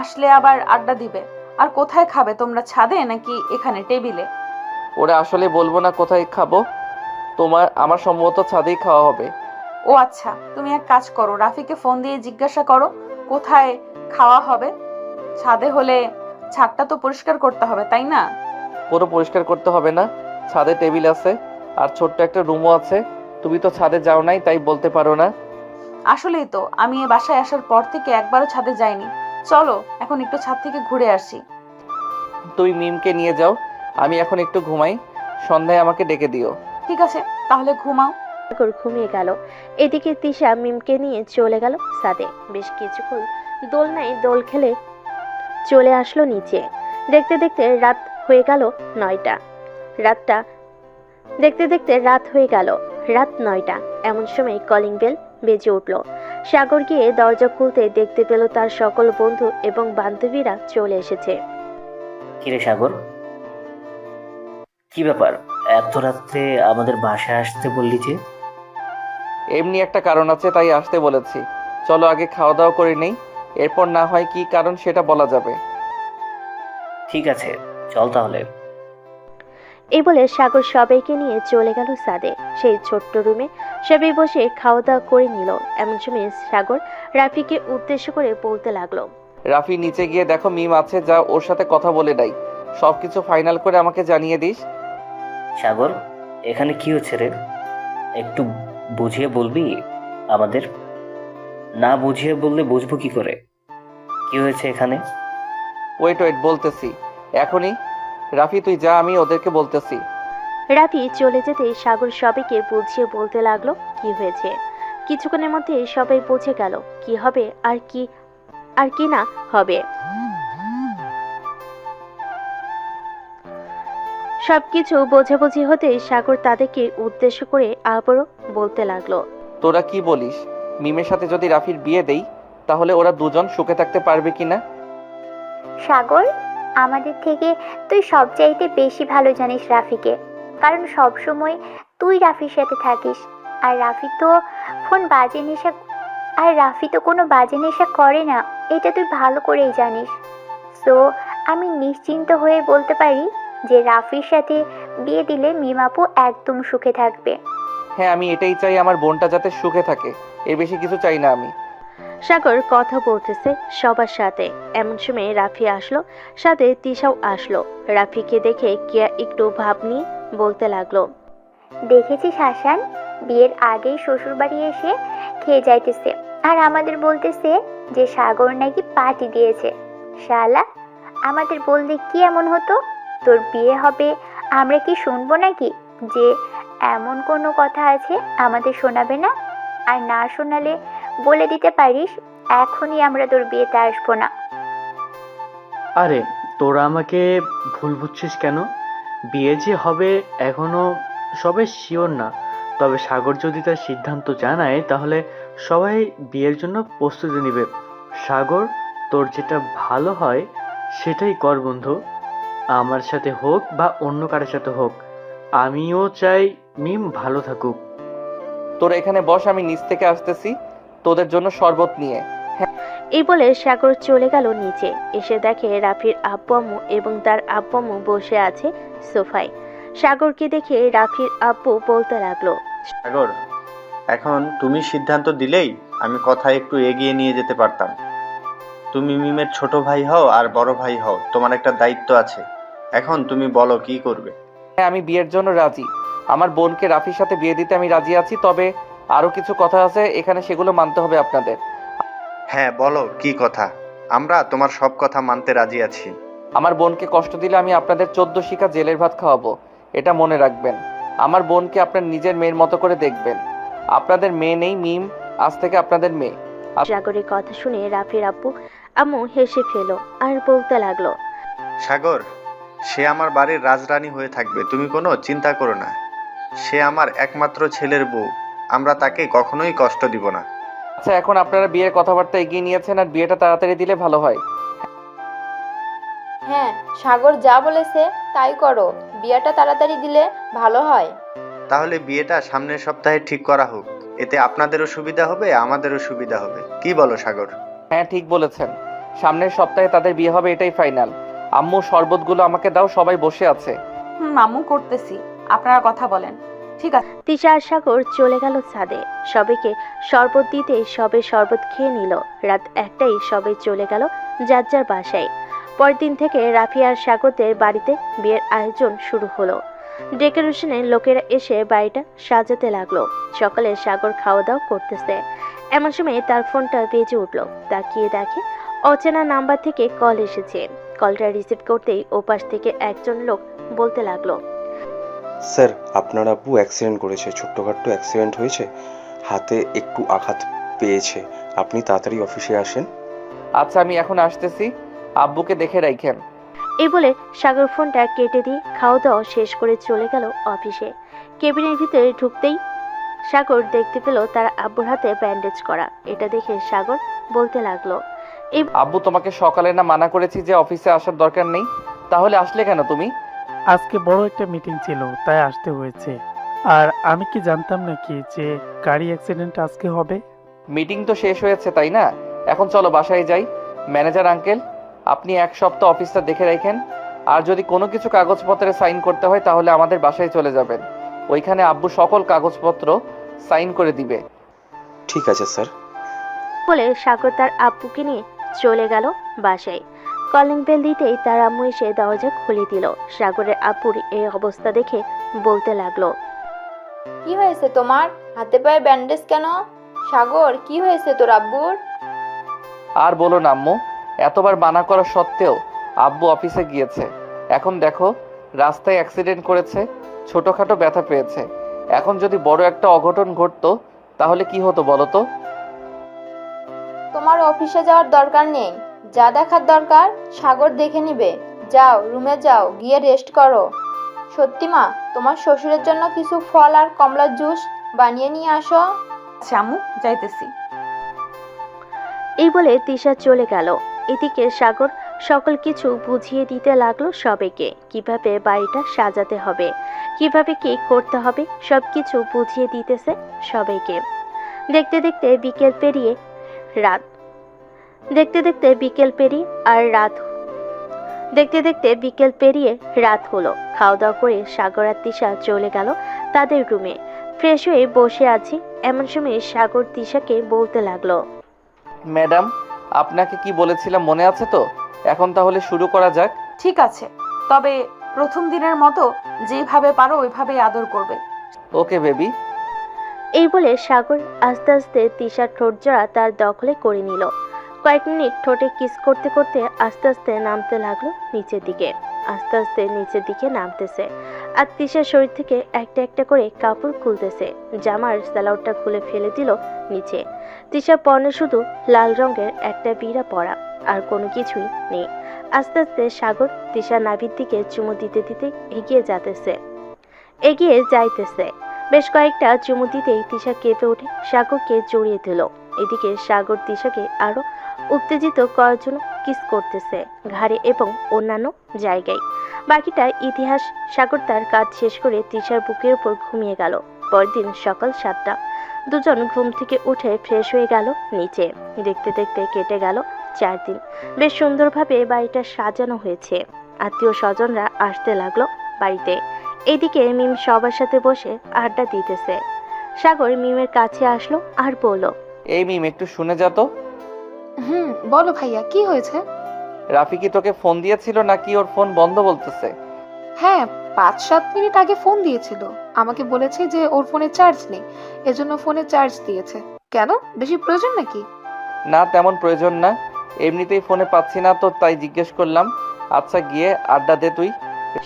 আসলে আবার আড্ডা দিবে। আর কোথায় খাবে তোমরা, ছাদে নাকি এখানে টেবিলে? ওরা আসলে বলবো না কোথায় খাবো, আমার সম্ভবত ছাদেই খাওয়া হবে। ও আচ্ছা, তুমি এক কাজ করো, রাফিকে ফোন দিয়ে জিজ্ঞাসা করো কোথায় খাওয়া হবে। ছাদে হলে ছাদটা তো পরিষ্কার করতে হবে, তাই না? পুরো পরিষ্কার করতে হবে না, ছাদে টেবিল আছে আর ছোট্ট একটা রুমও আছে। তুমি তো ছাদে যাও নাই, তাই বলতে পারো না। আসলেই তো, আমি এ বাসায় আসার পর থেকে একবারও ছাদে যাইনি। চলো এখন একটু ছাদ থেকে ঘুরে আসি। তুই মিমকে নিয়ে যাও, আমি এখন একটু ঘুমাই, সন্ধ্যায় আমাকে ডেকে দিও। ঠিক আছে, তাহলে ঘুমাও। সাগর ঘুমিয়ে গেল। এদিকে তিশা মিমকে নিয়ে চলে গেল ছাদে। বেশ কিছুক্ষণ দোলনায় দোল খেলে চলে আসলো নিচে। দেখতে দেখতে রাত হয়ে গেল 9টা। রাত হয়ে গেল রাত 9টা। এমন সময় কলিং বেল বেজে উঠল। সাগর গিয়ে দরজা খুলতে দেখতে পেল তার সকল বন্ধু এবং বান্ধবীরা চলে এসেছে। কিরে সাগর, কি ব্যাপার এত রাত্রে আমাদের বাসায় আসতে বললি যে? এমনি একটা কারণ আছে, তাই আসতে বলেছি। চলো আগে খাওয়া দাওয়া করে নেই, এরপর না হয় কি কারণ সেটা বলা যাবে। ঠিক আছে, চল তাহলে। এই বলে সাগর সবাইকে নিয়ে চলে গেল ছাদে। সেই ছোট্ট রুমে সবাই বসে খাওয়া দাওয়া করে নিল। এমন সময় সাগর রাফিকে উদ্দেশ্য করে বলতে লাগলো, রাফি, নিচে গিয়ে দেখো মিম আছে, যা ওর সাথে কথা বলে নাই, সবকিছু ফাইনাল করে আমাকে জানিয়ে দিস। সাগর, এখানে কি হচ্ছে রে? একটু বুঝিয়ে বলবি আমাদের? না বুঝিয়ে বললে বুঝবো কি করে? কি হয়েছে এখানে? ওয়েট বলতেছি এখনই। রাফি তুই যা, আমি ওদেরকে বলতেছি। রাফি চলে যেতে সাগর সবাইকে বুঝিয়ে বলতে লাগলো কি হয়েছে। কিছুক্ষণের মধ্যে সবাই বুঝে গেল কি হবে আর কি না হবে। সবকিছু বোঝাবুঝি হতে সাগর তাদেরকে উদ্দেশ্য করে আবারও বলতে লাগলো, তোরা কি বলিস? মিমের সাথে যদি রাফির বিয়ে দেই, তাহলে ওরা দুজন সুখে থাকতে পারবে কিনা? সাগর, আমাদের থেকে তুই সবচাইতে বেশি ভালো জানিস রাফিকে, কারণ সব সময় তুই রাফির সাথে থাকিস। আর রাফি তো কোনো বাজে নেশা করে না, এটা তুই ভালো করেই জানিস। সো আমি নিশ্চিন্ত হয়ে বলতে পারি যে রাফির সাথে বিয়ে দিলে মিমাপু একদম সুখে থাকবে। হ্যাঁ, আমি এটাই চাই, আমার বোনটা যাতে সুখে থাকে, এর বেশি কিছু চাই না আমি। সাগর কথা বলতেছে সবার সাথে। এমন সময় রাফি আসলো, সাথে তিশাও আসলো। রাফিকে দেখে কিয়া একটু ভাব নিয়ে বলতে লাগলো, দেখেছিস হাসান, বিয়ের আগেই শ্বশুর বাড়ি এসে খেয়ে যাইতেছে আর আমাদের বলতেছে যে সাগর নাকি পার্টি দিয়েছে। শালা, আমাদের বললে কি এমন হতো? তোর বিয়ে হবে, আমরা কি শুনবো নাকি যে এমন কোনো কথা আছে আমাদের শোনাবে না? আর না শোনালে বলে দিতে পারিস এখনই আমরা তোর বিয়েতে আসবো না। আরে তোরা আমাকে ভুল বুঝছিস কেন? বিয়ে যে হবে এখনো সবাই শিওর না, তবে সাগর যদি তার সিদ্ধান্ত জানায় তাহলে সবাই বিয়ের জন্য প্রস্তুতি নেবে। সাগর, তোর যেটা ভালো হয় সেটাই কর বন্ধু, আমার সাথে হোক বা অন্য কারোর সাথে হোক। আমিও চাই মিম ভালো থাকুক। তোরা এখানে বস, আমি নিচ থেকে আসতেছি তোদের জন্য শরবত নিয়ে। এই বলে সাগর চলে গেল নিচে। এসে দেখে রাফির আব্বু আম্মু এবং তার আব্বু আম্মু বসে আছে সোফায়। সাগরকে দেখে রাফির আব্বু বলতে লাগলো, সাগর, এখন তুমি সিদ্ধান্ত দিলেই আমি কথা একটু এগিয়ে নিয়ে যেতে পারতাম। তুমি মিমের ছোট ভাই হও আর বড় ভাই হও, তোমার একটা দায়িত্ব আছে। এখন তুমি বলো কি করবে। হ্যাঁ, আমি বিয়ের জন্য রাজি। আমার বোনকে রাফির সাথে বিয়ে দিতে আমি রাজি আছি, তবে আরো কিছু কথা আছে এখানে, সেগুলো মানতে হবে আপনাদের। হ্যাঁ বলো কি কথা, আমরা তোমার সব কথা মানতে রাজি আছি। আমার বোনকে কষ্ট দিলে আমি আপনাদের 14 শিখা জেলের ভাত খাওয়াবো, এটা মনে রাখবেন। আমার বোনকে আপনার নিজের মেয়ের মতো করে দেখবেন। আপনাদের মেয়ে নেই মিম, আজ থেকে আপনাদের মেয়ে। সাগরের কথা শুনে রাফির আব্বু আম্মু হেসে ফেলো আর বলতে লাগলো, সাগর, সে আমার বাড়ির রাজরানী হয়ে থাকবে, তুমি কোনো চিন্তা করো না। সে আমার একমাত্র ছেলের বউ, আমরা তাকে কখনোই কষ্ট দিব না। আচ্ছা, এখন আপনারা বিয়ের কথাবার্তা এগিয়ে নিয়েছেন, আর বিয়েটা তাড়াতাড়ি দিলে ভালো হয়। হ্যাঁ, সাগর যা বলেছে তাই করো, বিয়েটা তাড়াতাড়ি দিলে ভালো হয়। তাহলে বিয়েটা সামনের সপ্তাহে ঠিক করা হোক, এতে আপনাদেরও সুবিধা হবে আমাদেরও সুবিধা হবে। কি বলো সাগর? হ্যাঁ, ঠিক বলেছেন। সামনের সপ্তাহে তাদের বিয়ে হবে, এটাই ফাইনাল। আম্মু শরবতগুলো আমাকে দাও, সবাই বসে আছে। আম্মু করতেছি, আপনারা কথা বলেন। ঠিক আছে। তিশা আর সাগর চলে গেল ছাদে। সবাইকে শরবত দিতে সবে শরবত খেয়ে নিল। রাত 1টায় সবাই চলে গেল যার যার বাসায়। পরের দিন থেকে রাফি আর সাগরদের বাড়িতে বিয়ের আয়োজন শুরু হলো। ডেকোরেশনের লোকেরা এসে বাড়িটা সাজাতে লাগলো। সকালে সাগর খাওয়া দাওয়া করতেছে, এমন সময় তার ফোনটা বেজে উঠলো। তাকিয়ে দেখে অচেনা নাম্বার থেকে কল এসেছে। কলটা রিসিভ করতেই ওপাশ থেকে একজন লোক বলতে লাগলো, স্যার, আপনার আব্বু অ্যাক্সিডেন্ট করেছে, ছোট্টখাট্টো অ্যাক্সিডেন্ট হয়েছে, হাতে একটু আঘাত পেয়েছে, আপনি তাড়াতাড়ি অফিসে আসেন। আচ্ছা, আমি এখন আসতেছি, আব্বুকে দেখে রাখেন। এই বলে সাগর ফোনটা কেটে দিয়ে খাওয়া দাওয়া শেষ করে চলে গেল অফিসে। কেবিনের ভিতরে ঢুকতেই সাগর দেখতে পেল তার আব্বুর হাতে ব্যান্ডেজ করা। এটা দেখে সাগর বলতে লাগলো, আব্বু, তোমাকে সকালে না মানা করেছি যে অফিসে আসার দরকার নেই, তাহলে আসলে কেন তুমি? আজকে বড় একটা মিটিং ছিল, তাই আসতে হয়েছে। আর আমি কি জানতাম নাকি যে গাড়ি অ্যাক্সিডেন্ট আজকে হবে? মিটিং তো শেষ হয়েছে, তাই না? এখন চলো বাসায় যাই। ম্যানেজার আঙ্কেল, আপনি 1 সপ্তাহ অফিসটা দেখে রাখেন, আর যদি কোনো কিছু কাগজপত্রে সাইন করতে হয় তাহলে আমাদের বাসায় চলে যাবেন। ওইখানে আব্বু সকল কাগজপত্র সাইন করে দিবে। ঠিক আছে স্যার। বলে সাগর তার আব্বুকে নিয়ে চলে গেল বাসায়। কলিং বেল দিতেই তার আম্মু এসে দরজা খুলে দিল। সাগরের আব্বুর এই অবস্থা দেখে বলতে লাগলো, কি হয়েছে তোমার? হাতে পায়ে ব্যান্ডেজ কেন? সাগর, কি হয়েছে তোর আব্বুর? আর বলো না আম্মু, এতবার মানা করা সত্ত্বেও আব্বু অফিসে গিয়েছে। এখন দেখো, রাস্তায় অ্যাক্সিডেন্ট করেছে, ছোটখাটো ব্যথা পেয়েছে। এখন যদি বড় একটা অঘটন ঘটতো তাহলে কি হতো বলো তো? তোমার অফিসে যাওয়ার দরকার নেই, যা দেখার দরকার সাগর দেখে নিবে। যাও, রুমে যাও, গিয়ে রেস্ট করো। সত্যি মা, তোমার শ্বশুরের জন্য কিছু ফল আর কমলার জুস বানিয়ে নিয়ে আসো। আচ্ছা আম্মু, যাইতেছি। এই বলে তিশা চলে গেল। এদিকে সাগর সকল কিছু বুঝিয়ে দিতে লাগলো সবাইকে, কিভাবে বাড়িটা সাজাতে হবে, কিভাবে কি করতে হবে, সবকিছু বুঝিয়ে দিতেছে সবাইকে। দেখতে দেখতে বিকেল পেরিয়ে রাত হলো। খাওয়া দাওয়া করে সাগর আর তিশা চলে গেল তাদের রুমে। ফ্রেশ হয়ে বসে আছি, এমন সময় সাগর তিশাকে বলতে লাগলো, ম্যাডাম, আপনাকে কি বলেছিলাম মনে আছে তো? এখন তাহলে শুরু করা যাক। ঠিক আছে, তবে প্রথম দিনের মতো যেভাবে পারো ওইভাবেই আদর করবে। Okay baby. এই বলে সাগর আস্তে আস্তে তিশার ঠোঁট জোড়া তার দখলে করে নিল। কয়েক মিনিট ঠোঁটে কিস করতে করতে আস্তে আস্তে নামতে লাগলো নিচের দিকে। আস্তে আস্তে নিচের দিকে নামতেছে, আর তিশার শরীর থেকে একটা একটা করে কাপড় খুলতেছে। জামার সালোয়ারটা খুলে ফেলে দিল নিচে। তিশার পরনে শুধু লাল রঙের একটা বিড়া পরা, আর কোনো কিছুই নেই। আস্তে আস্তে সাগর তিশার নাভির দিকে চুমু দিতে দিতে এগিয়ে যাইতেছে। বেশ কয়েকটা চুমু দিতেই তিশা কেঁপে উঠে সাগরকে জড়িয়ে দিল। এদিকে সাগর তিশাকে আরো উত্তেজিত করার জন্য কিস করতেছে ঘাড়ে এবং অন্যান্য জায়গায়। বাকিটা ইতিহাস। সাগর তার কাজ শেষ করে তিশার বুকের উপর ঘুমিয়ে গেল। পরদিন সকাল 7টা। দুজন ঘুম থেকে উঠে ফ্রেশ হয়ে গেল নিচে। দেখতে দেখতে কেটে গেল 4 দিন। বেশ সুন্দরভাবে বাড়িটা সাজানো হয়েছে। আত্মীয় স্বজনরা আসতে লাগলো বাড়িতে। এদিকে মিম সবার সাথে বসে আড্ডা দিতেছে। সাগর মিমের কাছে আসলো আর বলল, এই মিম, একটু শুনে যা তো। বলো ভাইয়া, কি হয়েছে? রাফি কি তোকে ফোন দিয়েছিল নাকি ওর ফোন বন্ধ বলতেছে? হ্যাঁ, 5-7 মিনিট আগে ফোন দিয়েছিল। আমাকে বলেছে যে ওর ফোনে চার্জ নেই, এজন্য ফোনে চার্জ দিয়েছে। কেন, বেশি প্রয়োজন নাকি? না, তেমন প্রয়োজন না, এমনিতেই ফোনে পাচ্ছি না তো তাই জিজ্ঞেস করলাম। আচ্ছা, গিয়ে আড্ডা দে তুই।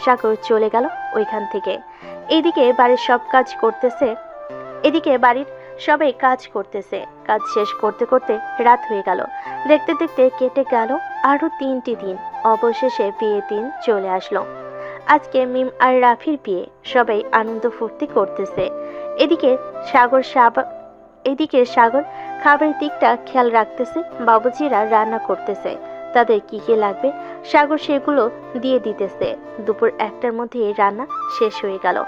সাগর চলে গেল ওইখান থেকে। এদিকে বাড়ির সবাই কাজ করতেছে। কাজ শেষ করতে করতে রাত হয়ে গেল। দেখতে দেখতে কেটে গেল আরো 3টি দিন। অবশেষে বিয়ের দিন চলে আসলো। আজকে মিম আর রাফির বিয়ে। সবাই আনন্দ ফুর্তি করতেছে। এদিকে সাগর খাবারের দিকটা খেয়াল রাখতেছে। বাবুজিরা রান্না করতেছে, তাদের কি কি লাগবে সাগর সেগুলো দিয়ে দিতেছে। দুপুর 1টার মধ্যে রান্না শেষ হয়ে গেল।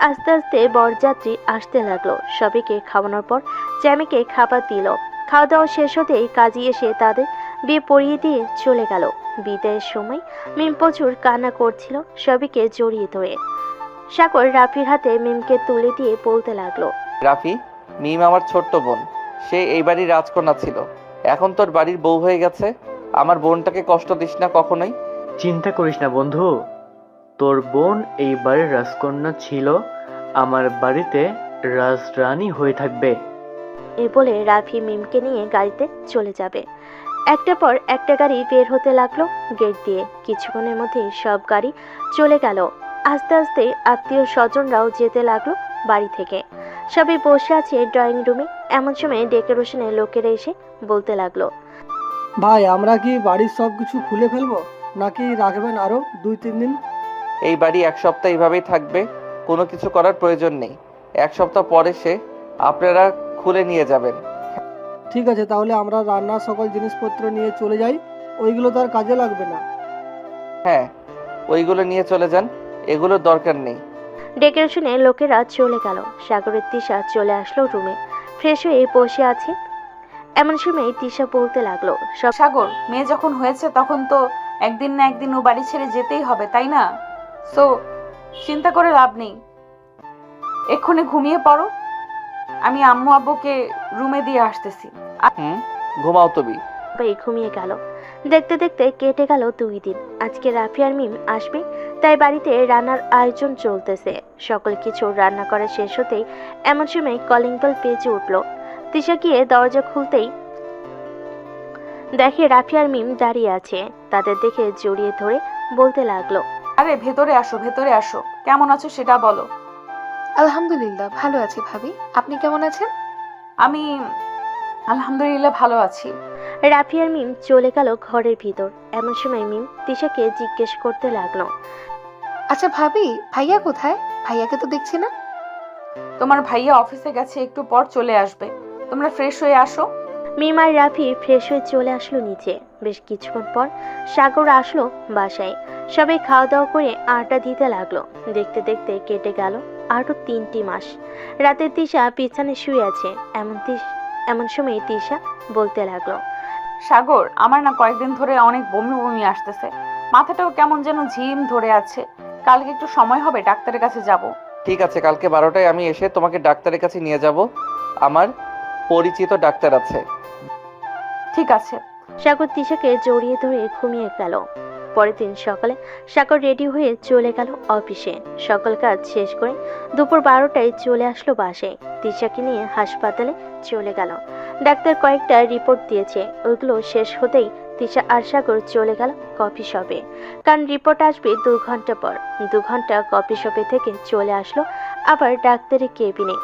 আস্তে আস্তে বরযাত্রী আসতে লাগলো। সবাইকে খাওয়ানোর পর জ্যামিকে খাবার দিল। খাওয়া দাওয়া শেষ হতেই কাজী এসে তাদের বিয়ে পরিয়ে দিয়ে চলে গেল। বিদায়ের সময় মিম প্রচুর কান্না করছিল সবিকে জড়িয়ে ধরে। সাগর রাফির হাতে মিমকে তুলে দিয়ে বলতে লাগলো, রাফি, মিম আমার ছোট্ট বোন। সে এই বাড়ির রাজকন্যা ছিল, এখন তোর বাড়ির বউ হয়ে গেছে। আমার বোনটাকে কষ্ট দিস না কখনোই। চিন্তা করিস না বন্ধু, তোর বোন এই বাড়ির রাজকন্যা ছিল, আমার বাড়িতে রাজরানী হয়ে থাকবে। এ বলে রাফি মিমকে নিয়ে গাড়িতে চলে যাবে। একটা পর একটা গাড়ি বের হতে লাগলো গেট দিয়ে। কিছুক্ষণের মধ্যে সব গাড়ি চলে গেল। আস্তে আস্তে আত্মীয় স্বজনরাও যেতে লাগলো বাড়ি থেকে। সবাই বসে আছে ড্রয়িং রুমে। এমন সময় ডেকোরেশনের লোকেরা এসে বলতে লাগলো, ভাই আমরা কি বাড়ির সব কিছু খুলে ফেলবো নাকি রাখবেন আরো 2-3 দিন? এই বাড়ি 1 সপ্তাহ এইভাবেই থাকবে, কোনো কিছু করার প্রয়োজন নেই। 1 সপ্তাহ পরে সে আপনারা খুলে নিয়ে যাবেন। ঠিক আছে, তাহলে আমরা রান্নার সকল জিনিসপত্র নিয়ে চলে যাই, ওইগুলো তো আর কাজে লাগবে না। হ্যাঁ, ওইগুলো নিয়ে চলে যান, এগুলোর দরকার নেই। ডেকোরেশনের লোকেরা চলে গেল। সাগরের তিশা চলে আসলো রুমে, ফ্রেশ হয়ে বসে আছে। এমন সময় তিশা বলতে লাগলো, সাগর, মেয়ে যখন হয়েছে তখন তো একদিন না একদিন ও বাড়ি ছেড়ে যেতেই হবে, তাই না? সো চিন্তা করে লাভ নেই, এক্ষুনি ঘুমিয়ে পড়ো। আমি আম্মু আব্বুকে রুমে দিয়ে আসতেছি। ঘুমাও তুমি। সবাই ঘুমিয়ে গেল। দেখতে দেখতে কেটে গেল 2 দিন। আজকে রাফি আর মিম আসবে, তাই বাড়িতে রান্নার আয়োজন চলতেছে। সকল কিছু রান্না করা শেষ হতেই এমন সময় কলিং বেল বেজে উঠল। তিশা গিয়ে দরজা খুলতেই দেখে রাফি আর মিম দাঁড়িয়ে আছে। তাদের দেখে জড়িয়ে ধরে বলতে লাগলো, আরে ভেতরে আসো, ভেতরে আসো। কেমন আছো সেটা বলো। আলহামদুলিল্লাহ ভালো আছি ভাবি, আপনি কেমন আছেন? আমি আলহামদুলিল্লাহ ভালো আছি। রাফি আর মিম চলে গেল ঘরের ভিতর। এমন সময় মিম তিশাকে জিজ্ঞেস করতে লাগলো, আচ্ছা ভাবি, ভাইয়া কোথায়? ভাইয়াকে তো দেখছি না। তোমার ভাইয়া অফিসে গেছে, একটু পর চলে আসবে। তোমরা ফ্রেশ হয়ে আসো। মিম আর রাফি ফ্রেশ হয়ে চলে আসলো নিচে। বেশ কিছুক্ষণ পর সাগর আসলো বাসায়। সবাই খাওয়া দাওয়া করে আড্ডা দিতে লাগলো। দেখতে দেখতে কেটে গেল আরো 3টি মাস। রাতে তিশা বিছানে শুয়ে আছে। এমন সময় তিশা বলতে লাগলো, সাগর, আমার না কয়েকদিন ধরে অনেক বমি বমি আসতেছে, মাথাটাও কেমন যেন ঝিম ধরে আছে। কালকে একটু সময় হবে, ডাক্তারের কাছে যাব। ঠিক আছে, কালকে 12টায় আমি এসে তোমাকে ডাক্তারের কাছে নিয়ে যাব। আমার পরিচিত ডাক্তার আছে। ঠিক আছে। সাগর তিশাকে জড়িয়ে ধরে ঘুমিয়ে গেল। পরের দিন সকালে সাগর রেডি হয়ে চলে গেল অফিসে। সকল কাজ শেষ করে দুপুর 12টায় চলে আসলো বাসায়। তিশাকে নিয়ে হাসপাতালে চলে গেল। ডাক্তার কয়েকটা রিপোর্ট দিয়েছে, ওইগুলো শেষ হতেই তিশা আর সাগর চলে গেল কফি শপে, কারণ রিপোর্ট আসবে 2 ঘন্টা পর। 2 ঘন্টা কফি শপে থেকে চলে আসলো আবার ডাক্তারের কেবিনে।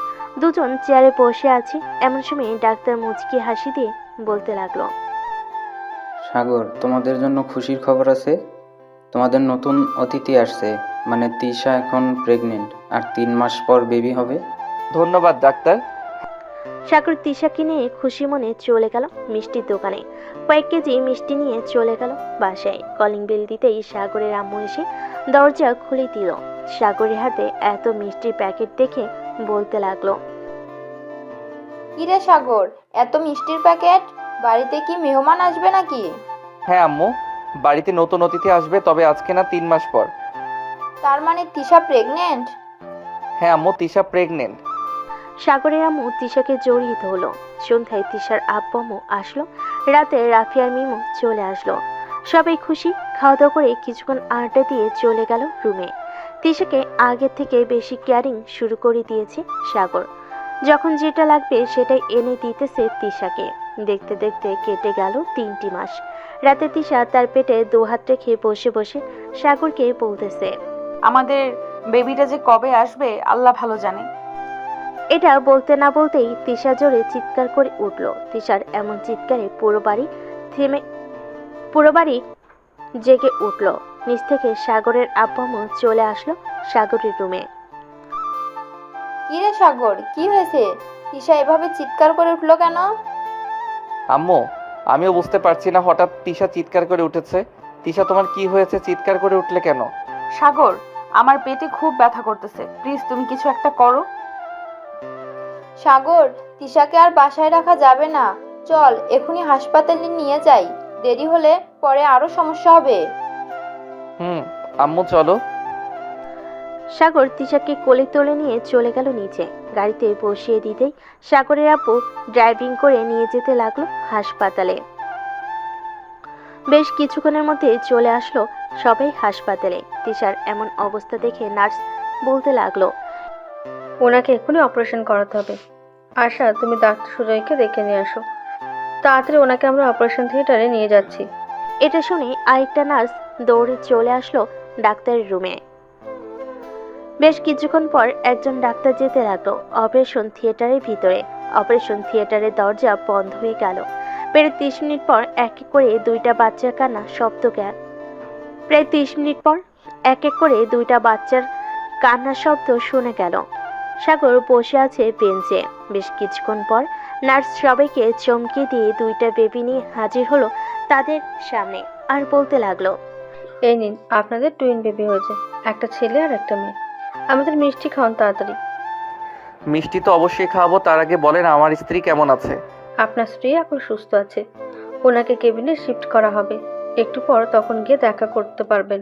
দুজন চেয়ারে বসে আছে। এমন সময় ডাক্তার মুচকি হাসি দিয়ে বলতে লাগলো, সাগর, তোমাদের জন্য খুশির খবর আছে। তোমাদের নতুন অতিথি আসছে, মানে তিশা এখন প্রেগনেন্ট আর 3 মাস পর বেবি হবে। ধন্যবাদ ডাক্তার। সাগর তিশাকে নিয়ে খুশি মনে চলে গেল মিষ্টির দোকানে। কয়েক কেজি মিষ্টি নিয়ে চলে গেল বাসায়। কলিং বেল দিতেই সাগরের আম্মু এসে দরজা খুলে দিল। সাগরের হাতে এত মিষ্টির প্যাকেট দেখে বলতে লাগলো, কিরে সাগর, এত মিষ্টির প্যাকেট? বাড়িতে কি মেহমান আসবে নাকি? হ্যাঁ আম্মু, বাড়িতে নতুন অতিথি আসবে, তবে আজকে না 3 মাস পর। তার মানে তিশা প্রেগনেন্ট? হ্যাঁ আম্মু, তিশা প্রেগনেন্ট। সাগরের আম্মু তিশাকে জড়িয়ে ধরলো। সন্ধ্যায় তিশার আব্বু আম্মু আসলো। রাতে রাফি আর মিমু চলে আসলো। সবাই খুশি। খাওয়া দাওয়া করে কিছুক্ষণ আড্ডা দিয়ে চলে গেল রুমে। তিশাকে আগের থেকে বেশি কেয়ারিং শুরু করে দিয়েছে সাগর। যখন যেটা লাগবে সেটাই এনে দিতেছে তিশাকে। দেখতে দেখতে কেটে গেল 3টি মাস। রাতে তিশা তার পেটে 2 হাত রেখে বসে বসে সাগরকে বলতেছে, আমাদের বেবিটা যে কবে আসবে আল্লাহ ভালো জানে। এটা বলতে না বলতেই তিশা জোরে চিৎকার করে উঠল। তিশার এমন চিৎকারে পুরো বাড়ি জেগে উঠল। নিচ থেকে সাগরের আব্বু আম্মু চলে আসলো সাগরের রুমে। কিরে সাগর, কি হয়েছে? তিশা এভাবে চিৎকার করে উঠলো কেন? আম্মু, আমিও বুঝতে পারছি না, হঠাৎ তিশা চিৎকার করে উঠেছে। তিশা, তোমার কি হয়েছে? চিৎকার করে উঠলে কেন? সাগর, আমার পেটে খুব ব্যথা করতেছে, প্লিজ তুমি কিছু একটা করো। সাগর, তিশাকে আর বাসায় রাখা যাবে না, চল এখনই হাসপাতালে নিয়ে যাই। দেরি হলে পরে আরো সমস্যা হবে। আম্মু চলো। সাগর তিশাকে কোলে তুলে নিয়ে চলে গেল নিচে। গাড়িতে বসিয়ে দিতেই সাগরের আপু ড্রাইভিং করে নিয়ে যেতে লাগলো হাসপাতালে। বেশ কিছুক্ষণের মধ্যে চলে আসলো সবাই হাসপাতালে। তিশার এমন অবস্থা দেখে নার্স বলতে লাগলো, ওনাকে এক্ষুনি অপারেশন করাতে হবে। আশা, তুমি ডাক্তার সুজয়কে ডেকে নিয়ে আসো। তাড়াতাড়ি ওনাকে আমরা অপারেশন থিয়েটারে নিয়ে যাচ্ছি। এটা শুনে আরেকটা নার্স দৌড়ে চলে আসলো ডাক্তারের রুমে। বেশ কিছুক্ষণ পর একজন ডাক্তার যেতে লাগলো অপারেশন থিয়েটারের ভিতরে। অপারেশন থিয়েটারের দরজা বন্ধ হয়ে গেল। প্রায় 30 মিনিট পর এক এক করে দুইটা বাচ্চার কান্না শব্দ গেল। প্রায় 30 মিনিট পর এক এক করে দুইটা বাচ্চার কান্নার শব্দ শুনে গেল। সাগর বসে আছে বেঞ্চে। বেশ কিছুক্ষণ পর নার্স সবাইকে চমকে দিয়ে দুইটা বেবি নিয়ে হাজির হলো তাদের সামনে আর বলতে লাগলো, এই নিন, আপনাদের টুইন বেবি হয়েছে, একটা ছেলে আর একটা মেয়ে। আমাদের মিষ্টি খাওয়ান তাড়াতাড়ি। মিষ্টি তো অবশ্যই খাওয়াবো, তার আগে বলেন আমার স্ত্রী কেমন আছে? আপনার স্ত্রী এখন সুস্থ আছে, ওনাকে কেবিনে শিফট করা হবে একটু পর, তখন গিয়ে দেখা করতে পারবেন।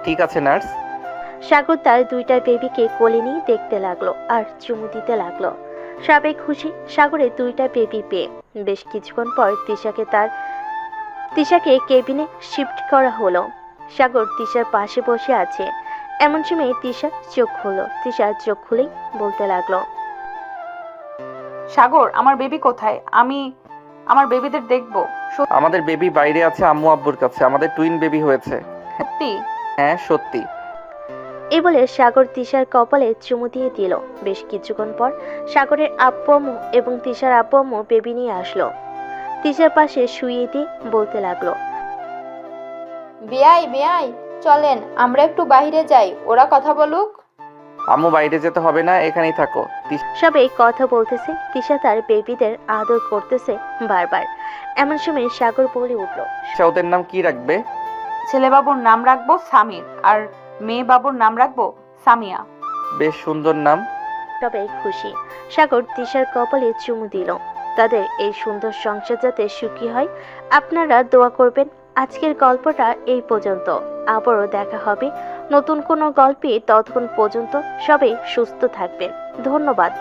ঠিক আছে নার্স। সাগর তার দুইটা বেবিকে কোলে নিয়ে দেখতে লাগলো আর চুমু দিতে লাগলো। সবাই খুশি সাগরের দুইটা বেবি পেয়ে। বেশ কিছুক্ষণ পর তিশাকে কেবিনে শিফট করা হলো। সাগর তিশার পাশে বসে আছে। এমন সময় তিশা চোখ খুললো। তিশা চোখ খুলেই বলতে লাগলো, সাগর, আমার বেবি কোথায়? আমি আমার বেবিদের দেখবো। আমাদের বেবি বাইরে আছে আম্মু আব্বুর কাছে। আমাদের টুইন বেবি হয়েছে। সত্যি? হ্যাঁ সত্যি। এই বলে সাগর তিশার কপালে চুমু দিয়ে দিল। বেশ কিছুক্ষণ পর সাগরের আব্বু আম্মু এবং তিশার আব্বু আম্মু বেবি নিয়ে আসলো। তিশার পাশে শুইয়ে দিয়ে বলতে লাগলো, বেয়াই চলেন আমরা একটু বাইরে যাই, ওরা কথা বলুক। আম্মু বাইরে যেতে হবে না, এখানেই থাকো। সবাই কথা বলতেছে। তিশা তার বেবিদের আদর করতেছে বারবার। এমন সময় সাগর বলে উঠলো, ওদের নাম কি রাখবে? ছেলে বাবুর নাম রাখবো সামির আর মেয়ে বাবুর নাম রাখবো সামিয়া। বেশ সুন্দর নাম। সবাই খুশি। সাগর তিশার কপালে চুমু দিল। তাদের এই সুন্দর সংসার যাতে সুখী হয় আপনারা দোয়া করবেন। আজকের গল্পটা এই পর্যন্ত। আবারও দেখা হবে নতুন কোনো গল্পে। ততক্ষণ পর্যন্ত সবাই সুস্থ থাকবেন। ধন্যবাদ।